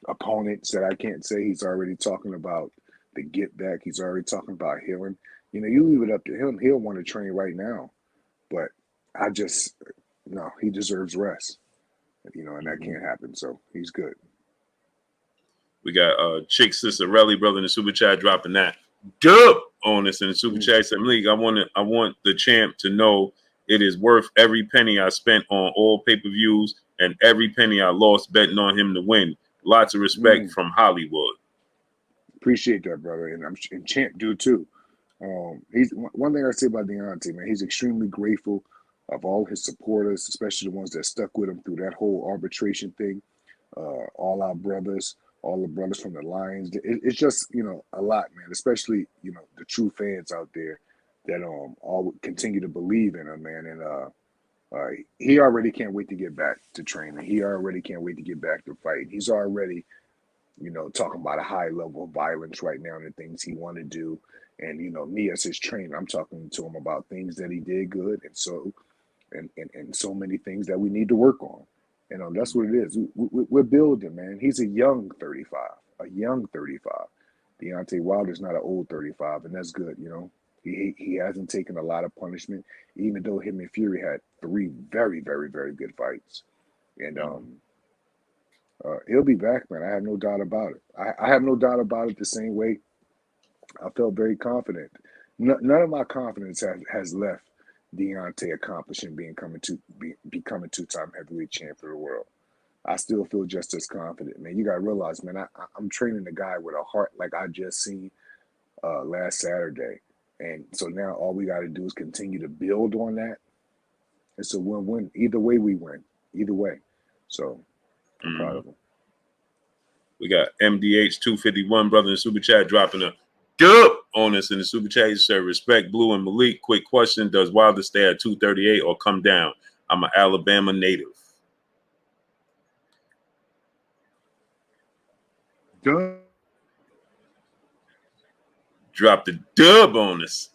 opponents that I can't say. He's already talking about the get back. He's already talking about healing. You leave it up to him. He'll want to train right now, but he deserves rest. And that can't happen. So he's good. We got Chick Cicerelli, brother, in the super chat, dropping that dub on us in the super chat. Said, Malik, I want the champ to know it is worth every penny I spent on all pay-per-views and every penny I lost betting on him to win. Lots of respect from Hollywood. Appreciate that, brother, and champ do too. He's one thing I say about Deontay, man. He's extremely grateful of all his supporters, especially the ones that stuck with him through that whole arbitration thing. All our brothers, all the brothers from the Lions. It's just a lot, man. Especially the true fans out there that all continue to believe in him, man. And he already can't wait to get back to training. He already can't wait to get back to fighting. He's already talking about a high level of violence right now and the things he want to do. And me as his trainer, I'm talking to him about things that he did good, and so many things that we need to work on. And that's what it is. We're building, man. He's a young 35, Deontay Wilder's not an old 35, and that's good. He hasn't taken a lot of punishment, even though him and Fury had 3 very, very, very good fights. And he'll be back, man. I have no doubt about it. I have no doubt about it the same way I felt very confident. None of my confidence has left Deontay accomplishing becoming 2-time heavyweight champion of the world. I still feel just as confident, man. You gotta realize, man, I'm training a guy with a heart like I just seen last Saturday. And so now all we got to do is continue to build on that. It's a win-win. Either way, we win. Either way. So I'm proud of him. We got MDH 251, brother in the super chat, dropping a dub on us in the super chat. He said, respect Blue and Malik. Quick question. Does Wilder stay at 238 or come down? I'm an Alabama native. Done. Drop the dub on us.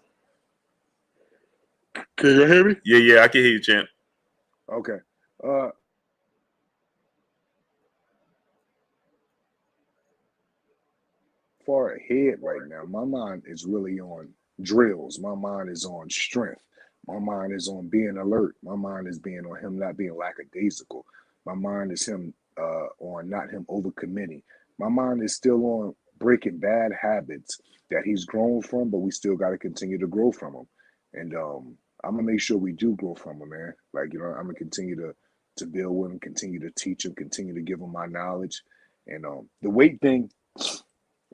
Can you hear me? Yeah, I can hear you, champ. Okay. Far ahead right now, my mind is really on drills. My mind is on strength. My mind is on being alert. My mind is being on him not being lackadaisical. My mind is on not him overcommitting. My mind is still on breaking bad habits that he's grown from, but we still got to continue to grow from him. And I'm gonna make sure we do grow from him, man. Like, I'm gonna continue to build with him, continue to teach him, continue to give him my knowledge. And the weight thing,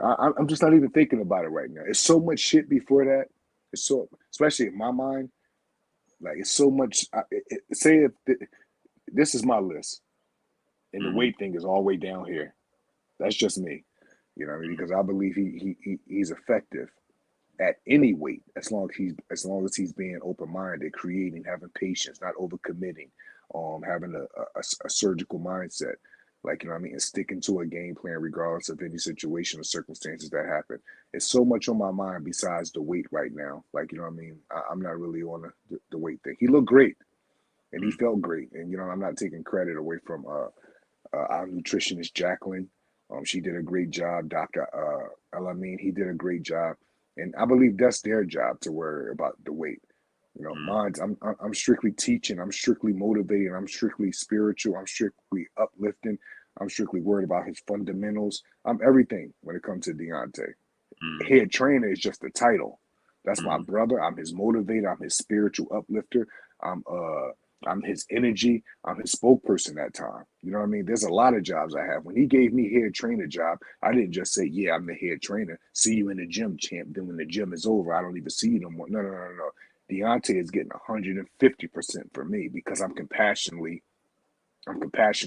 I'm just not even thinking about it right now. It's so much shit before that. It's so, especially in my mind, like it's so much. Say if this is my list, and the weight thing is all the way down here. That's just me, you know what I mean? Because I believe he's effective at any weight as long as he's being open-minded, creating, having patience, not overcommitting, having a surgical mindset, like, you know what I mean, and sticking to a game plan regardless of any situation or circumstances that happen. It's so much on my mind besides the weight right now. Like, you know what I mean? I'm not really on the weight thing. He looked great, and he felt great, and I'm not taking credit away from our nutritionist Jacqueline. She did a great job. Dr. Alameen, he did a great job. And I believe that's their job to worry about the weight. Mine's, I'm strictly teaching. I'm strictly motivating. I'm strictly spiritual. I'm strictly uplifting. I'm strictly worried about his fundamentals. I'm everything when it comes to Deontay. Head trainer is just the title. That's my brother. I'm his motivator. I'm his spiritual uplifter. I'm his energy. I'm his spokesperson at time. You know what I mean? There's a lot of jobs I have. When he gave me head trainer job, I didn't just say, yeah, I'm the head trainer. See you in the gym, champ. Then when the gym is over, I don't even see you no more. No. Deontay is getting 150% for me because I'm compassionate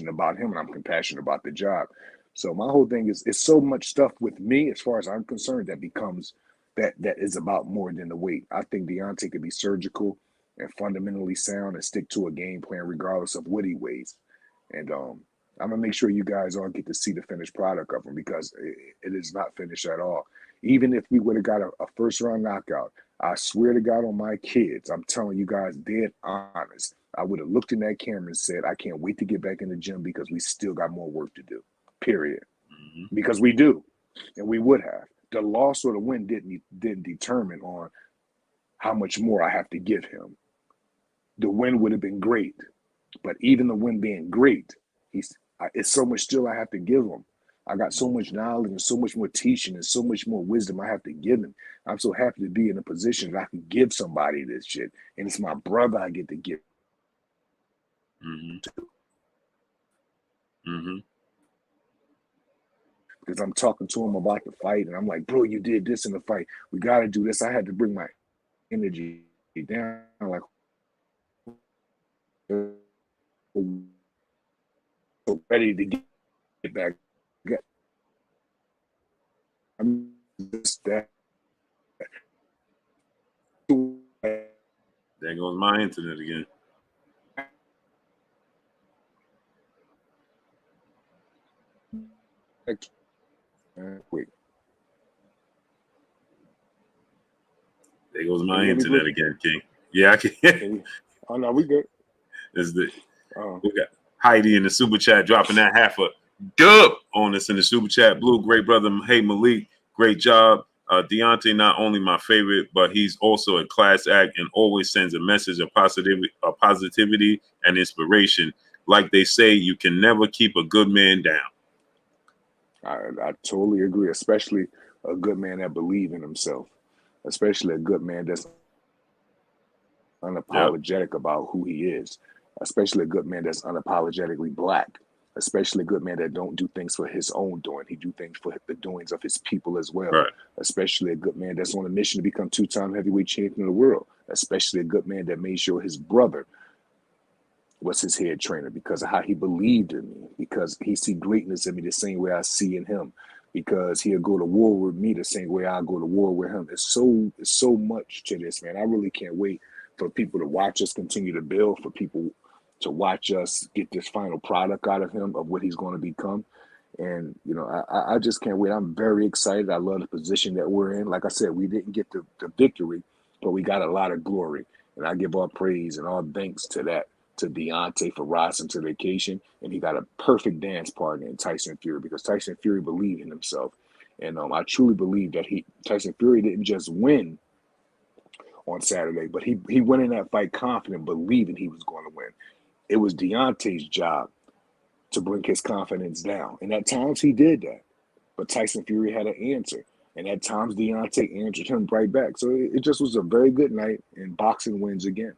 about him and I'm compassionate about the job. So my whole thing is, it's so much stuff with me as far as I'm concerned that becomes that is about more than the weight. I think Deontay could be surgical and fundamentally sound and stick to a game plan regardless of what he weighs. And I'm gonna make sure you guys all get to see the finished product of him because it is not finished at all. Even if we would have got a first round knockout, I swear to God on my kids, I'm telling you guys dead honest, I would have looked in that camera and said, I can't wait to get back in the gym because we still got more work to do, period. Because we do, and we would have. The loss or the win didn't determine on how much more I have to give him. The win would have been great, but even the win being great, it's so much still I have to give him. I got so much knowledge and so much more teaching and so much more wisdom I have to give him. I'm so happy to be in a position that I can give somebody this shit, and it's my brother I get to give. Because I'm talking to him about the fight, and I'm like, bro, you did this in the fight. We got to do this. I had to bring my energy down, like, ready to get back. I'm just that. There goes my internet again. Wait. There goes my internet again, King. Yeah, I can. Oh no, we good. We got Heidi in the super chat dropping that half a dub on us in the super chat. Blue, great brother. Hey Malik, great job. Deontay not only my favorite, but he's also a class act and always sends a message of positivity and inspiration. Like they say, you can never keep a good man down. I totally agree, especially a good man that believes in himself, especially a good man that's unapologetic about who he is, especially a good man that's unapologetically black, especially a good man that don't do things for his own doing. He do things for the doings of his people as well. Right. Especially a good man that's on a mission to become 2-time heavyweight champion of the world. Especially a good man that made sure his brother was his head trainer because of how he believed in me, because he see greatness in me the same way I see in him, because he'll go to war with me the same way I go to war with him. It's so much to this, man. I really can't wait for people to watch us continue to build, for people to watch us get this final product out of him, of what he's going to become. And, you know, I just can't wait. I'm very excited. I love the position that we're in. Like I said, we didn't get the victory, but we got a lot of glory. And I give all praise and all thanks to that, to Deontay for rising to the occasion. And he got a perfect dance partner in Tyson Fury, because Tyson Fury believed in himself. And I truly believe that Tyson Fury didn't just win on Saturday, but he went in that fight confident, believing he was going to win. It was Deontay's job to bring his confidence down. And at times he did that. But Tyson Fury had an answer. And at times Deontay answered him right back. So it just was a very good night, and boxing wins again.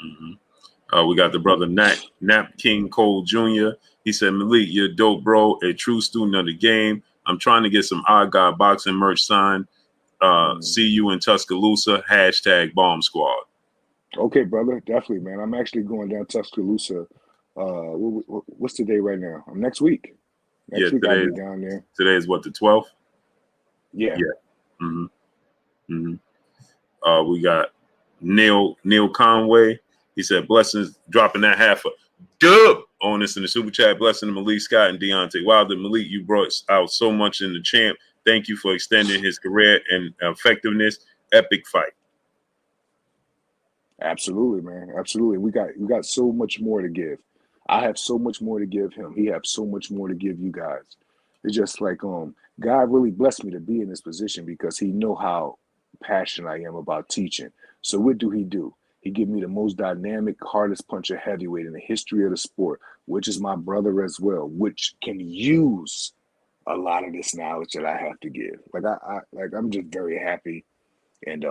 We got the brother Nap King Cole Jr. He said, Malik, you're dope, bro. A true student of the game. I'm trying to get some Odd God boxing merch signed. See you in Tuscaloosa. #Bomb Squad. Okay, brother. Definitely, man. I'm actually going down Tuscaloosa. What's the day right now? Next week. Next week I'll be down there. Today is what, the 12th? Yeah. We got Neil Conway. He said, blessings, dropping that half a dub on this in the super chat. Blessing to Malik Scott and Deontay Wilder. Malik, you brought out so much in the champ. Thank you for extending his career and effectiveness. Epic fight. Absolutely, man. Absolutely. We got so much more to give. I have so much more to give him. He has so much more to give you guys. It's just like God really blessed me to be in this position because he know how passionate I am about teaching. So what do? He give me the most dynamic, hardest puncher heavyweight in the history of the sport, which is my brother as well, which can use a lot of this knowledge that I have to give. I'm just very happy and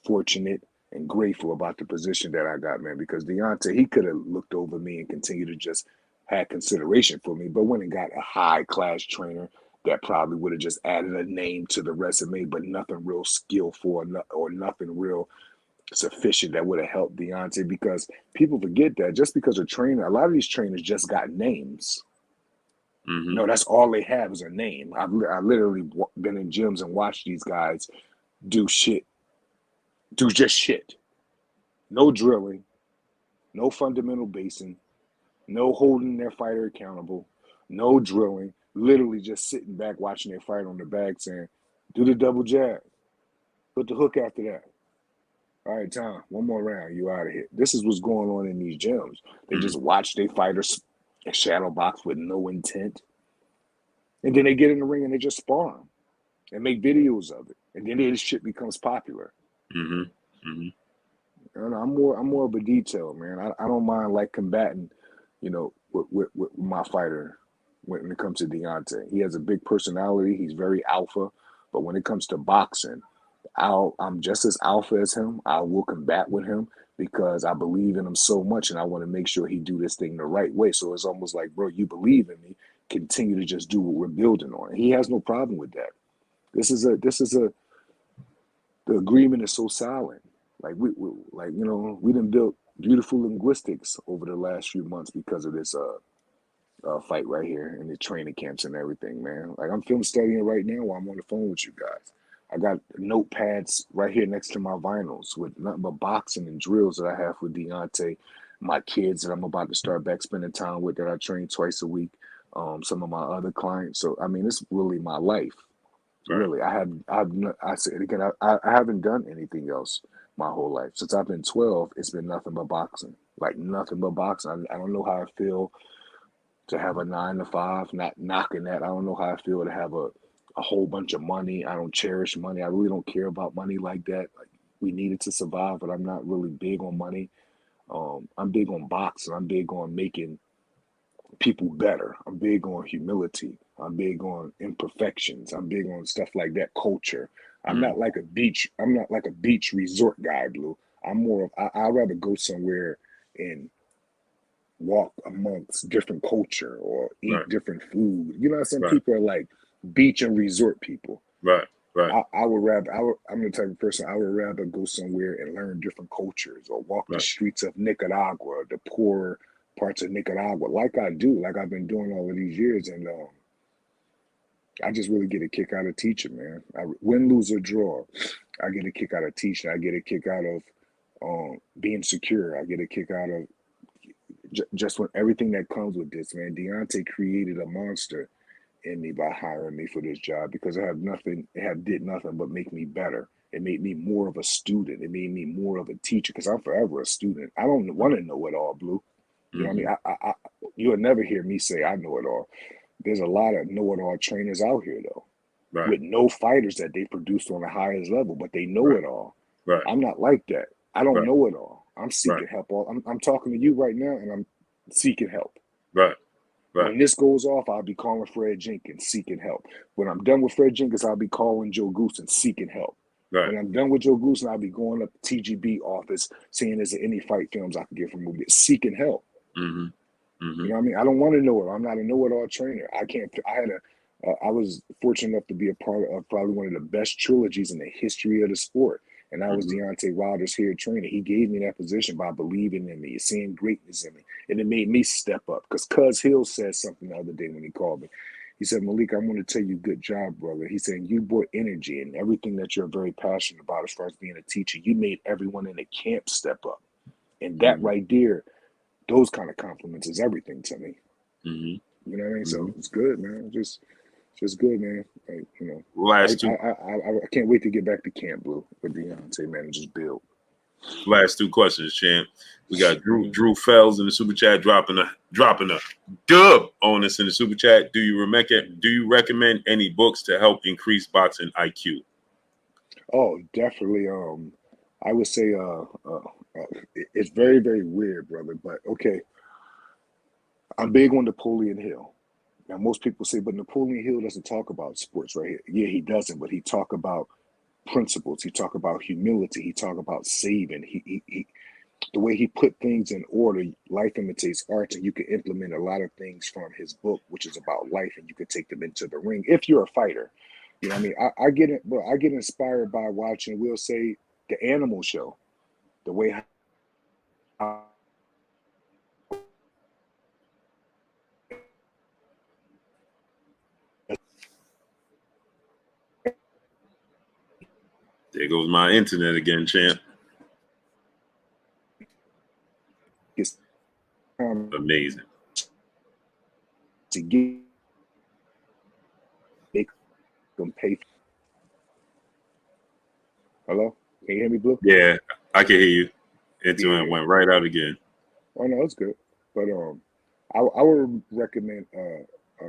fortunate and grateful about the position that I got, man, because Deontay, he could have looked over me and continued to just had consideration for me, but went and got a high-class trainer that probably would have just added a name to the resume, but nothing real skillful or nothing real sufficient that would have helped Deontay, because people forget that just because a lot of these trainers just got names. No, that's all they have is a name. I literally been in gyms and watched these guys do just shit. No drilling, no fundamental basing, no holding their fighter accountable, no drilling, literally just sitting back watching their fight on the bag saying, do the double jab, put the hook after that. All right, Tom, one more round, you out of here. This is what's going on in these gyms. They just watch their fighters shadow box with no intent. And then they get in the ring and they just spar them and make videos of it. And then this shit becomes popular. I'm more of a detail, man. I don't mind like combating, with my fighter when it comes to Deontay. He has a big personality. He's very alpha. But when it comes to boxing, I'm just as alpha as him. I will combat with him because I believe in him so much, and I want to make sure he do this thing the right way. So it's almost like, bro, you believe in me. Continue to just do what we're building on. He has no problem with that. The agreement is so solid. Like we done built beautiful linguistics over the last few months because of this fight right here and the training camps and everything, man. Like I'm film studying right now while I'm on the phone with you guys. I got notepads right here next to my vinyls with nothing but boxing and drills that I have with Deontay, my kids that I'm about to start back spending time with that I train twice a week, some of my other clients. So I mean, it's really my life. Right. Really, I say it again. I haven't done anything else my whole life. Since I've been 12, it's been nothing but boxing. Like nothing but boxing. I don't know how I feel to have a 9 to 5, not knocking that. I don't know how I feel to have a a whole bunch of money. I don't cherish money. I really don't care about money like that. Like, we need it to survive, but I'm not really big on money. I'm big on boxing. I'm big on making people better. I'm big on humility. I'm big on imperfections. I'm big on stuff like that. Culture. I'm not like a beach. I'm not like a beach resort guy, Blue. I'm more of. I'd rather go somewhere and walk amongst different culture or eat Right. different food. You know, some Right. people are like beach and resort people. Right. Right. I would rather. I'm the type of person. I would rather go somewhere and learn different cultures or walk the Right. streets of Nicaragua, the poor parts of Nicaragua, like I do, like I've been doing all of these years, and I just really get a kick out of teaching, man. Win, lose, or draw, I get a kick out of teaching. I get a kick out of being secure. I get a kick out of just when everything that comes with this, man. Deontay created a monster in me by hiring me for this job because it did nothing but make me better. It made me more of a student. It made me more of a teacher because I'm forever a student. I don't want to know it all, Blue. You know what I mean? You'll never hear me say I know it all. There's a lot of know-it-all trainers out here, though, Right. with no fighters that they produced on the highest level, but they know Right. it all. Right. I'm not like that. I don't Right. know it all. I'm seeking Right. help. I'm talking to you right now, and I'm seeking help. Right. Right. When this goes off, I'll be calling Fred Jenkins, seeking help. When I'm done with Fred Jenkins, I'll be calling Joe Goosen, seeking help. Right. When I'm done with Joe Goosen, I'll be going up to TGB office, seeing is there any fight films I can get from movie, seeking help. Mm-hmm. You know what I mean? I don't want to know it. I'm not a know-it-all trainer. I was fortunate enough to be a part of probably one of the best trilogies in the history of the sport. And I was Deontay Wilder's head trainer. He gave me that position by believing in me, seeing greatness in me. And it made me step up. Because Cuz Hill said something the other day when he called me. He said, Malik, I want to tell you, good job, brother. He said, you brought energy and everything that you're very passionate about as far as being a teacher. You made everyone in the camp step up. And that right there, those kind of compliments is everything to me. You know what I mean? So it's good, man. Just good, man. Like, you know, I can't wait to get back to camp, Blue, with Deontay, man, and just build. Last two questions, champ. We got Drew Fells in the super chat dropping a dub on us in the super chat. Do you recommend any books to help increase boxing IQ? Oh, definitely. I would say it's very, very weird, brother. But okay, I'm big on Napoleon Hill. Now, most people say, but Napoleon Hill doesn't talk about sports right here. Yeah, he doesn't, but he talk about principles. He talk about humility. He talk about saving. He the way he put things in order. Life imitates art, and you can implement a lot of things from his book, which is about life, and you can take them into the ring if you're a fighter. You know what I mean? I get it, but I get inspired by watching, we'll say, the Animal Show, the way how There goes my internet again, champ. it's Amazing. to get them pay. Hello? Can you hear me, Blue? Yeah, I can hear you. Internet went right out again. Oh no, it's good. But I would recommend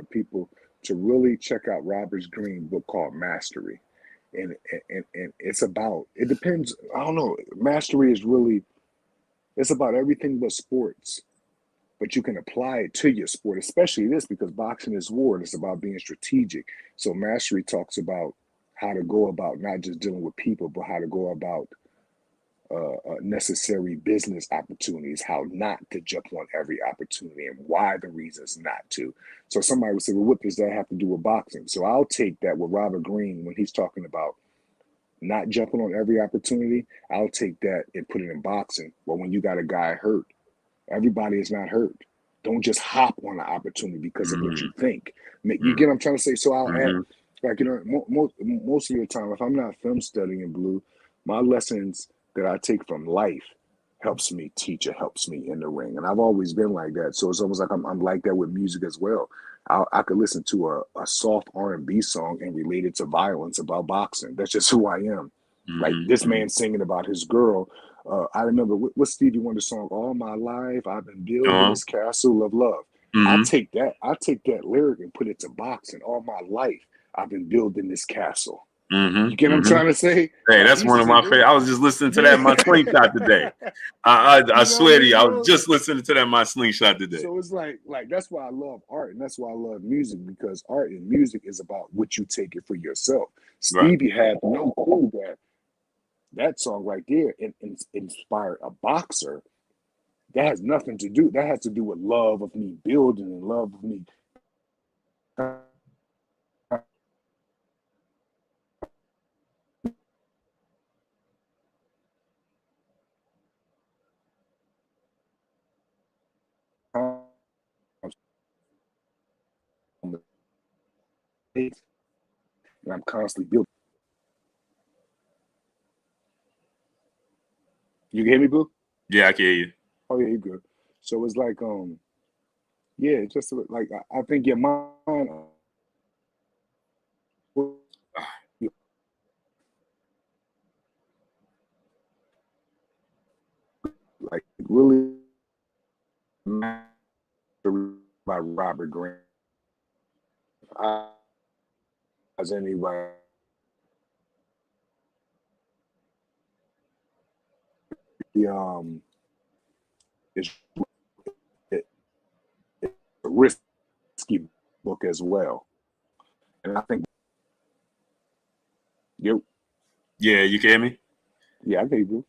people to really check out Robert's Green book called Mastery, and it's about, it depends. I don't know. Mastery is really, it's about everything but sports, but you can apply it to your sport, especially this, because boxing is war and it's about being strategic. So Mastery talks about how to go about not just dealing with people, but how to go about necessary business opportunities, how not to jump on every opportunity and why the reasons not to. So somebody would say, well, what does that have to do with boxing? So I'll take that with Robert Greene when he's talking about not jumping on every opportunity. I'll take that and put it in boxing. Well, when you got a guy hurt, everybody is not hurt. Don't just hop on an opportunity because of what you think. You get what I'm trying to say? So I'll add, like, you know, most of your time, if I'm not film studying, Blue, my lessons that I take from life helps me teach, it helps me in the ring. And I've always been like that. So it's almost like I'm like that with music as well. I could listen to a soft R&B song and relate it to violence about boxing. That's just who I am. Like this man singing about his girl. I remember, what's Stevie Wonder's song? All my life, I've been building this castle of love. I take that lyric and put it to boxing all my life. I've been building this castle. Mm-hmm, You get what I'm trying to say? Hey, Like, that's one of my favorite. I was just listening to that in my slingshot today. I swear to you, I was just listening to that in my slingshot today. So it's like that's why I love art, and that's why I love music, because art and music is about what you take it for yourself. Stevie had no clue that song right there inspired a boxer. That has nothing to do. That has to do with love of me building and love of me. And I'm constantly building. You can hear me, Blue? Yeah, I can hear you. Oh yeah, you good. So it's like yeah, it's just like I think your mind like really by Robert Grant. As anybody it's a risky book as well. And I think you Yeah, you can hear me? Yeah, I think you.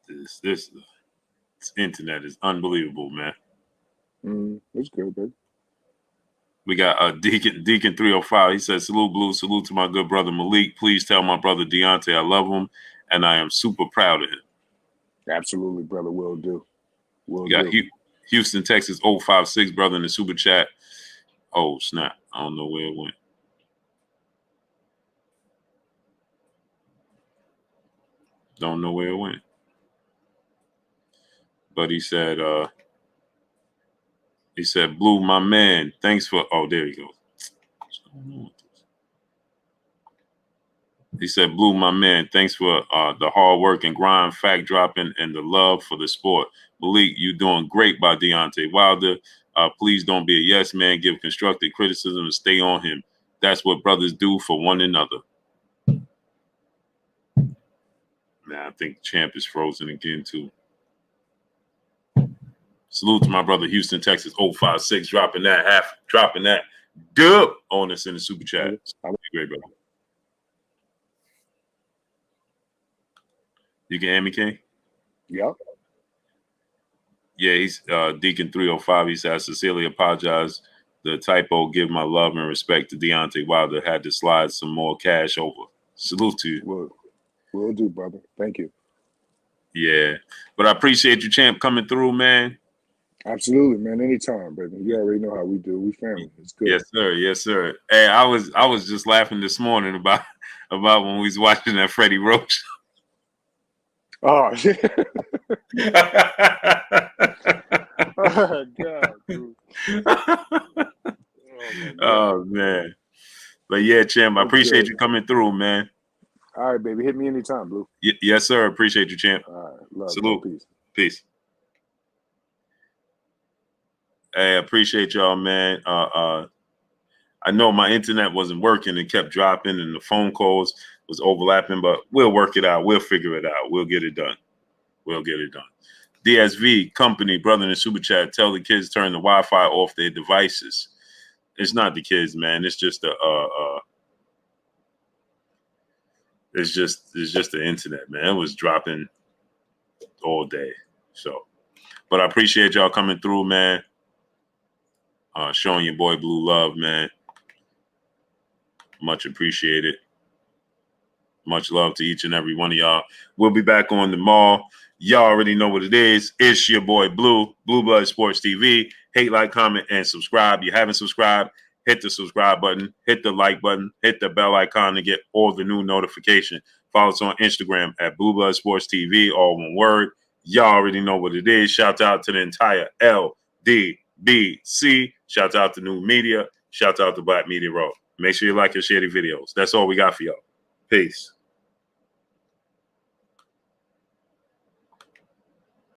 This internet is unbelievable, man. It's good, baby. We got Deacon 305. He says, "Salute, Blue. Salute to my good brother Malik. Please tell my brother Deontay I love him and I am super proud of him." Absolutely, brother. Will do. We got Houston, Texas 056, brother, in the super chat. Oh, snap. I don't know where it went. Don't know where it went. But he said, Blue, my man, thanks for, oh, there he goes. What's going on with this? He said, Blue, my man, thanks for the hard work and grind, fact dropping, and the love for the sport. Malik, you doing great by Deontay Wilder. Please don't be a yes man. Give constructive criticism and stay on him. That's what brothers do for one another. Man, I think Champ is frozen again, too. Salute to my brother Houston, Texas 056, dropping that dub on us in the super chat. Great, brother. You can hear me, King? Yep. Yeah, he's Deacon 305. He said, I sincerely apologize. The typo, give my love and respect to Deontay Wilder. Had to slide some more cash over. Salute to you. Will do, brother. Thank you. Yeah. But I appreciate you, Champ, coming through, man. Absolutely, man. Anytime, brother. You already know how we do. We family. It's good. Yes, sir. Yes, sir. Hey, I was just laughing this morning about when we was watching that Freddie Roach. Oh, yeah. Oh, God, dude. Oh, man. But yeah, Champ, I appreciate you coming through, man. All right, baby. Hit me anytime, Blue. Yes, sir. Appreciate you, Champ. All right. Love Salute. you. Peace. Hey, I appreciate y'all, man. I know my internet wasn't working and kept dropping and the phone calls was overlapping, but we'll work it out. We'll figure it out. We'll get it done. DSV company, brother in the super chat, tell the kids turn the Wi-Fi off their devices. It's not the kids, man. It's just it's just the internet, man. It was dropping all day. So, but I appreciate y'all coming through, man. Showing your boy Blue love, man. Much appreciated. Much love to each and every one of y'all. We'll be back on tomorrow. Y'all already know what it is. It's your boy Blue, Blue Blood Sports TV. Hate, like, comment, and subscribe. You haven't subscribed, hit the subscribe button, hit the like button, hit the bell icon to get all the new notifications. Follow us on Instagram at Blue Blood Sports TV, all one word. Y'all already know what it is. Shout out to the entire LDBC. Shout out to New Media. Shout out to Black Media Row. Make sure you like and share the videos. That's all we got for y'all. Peace.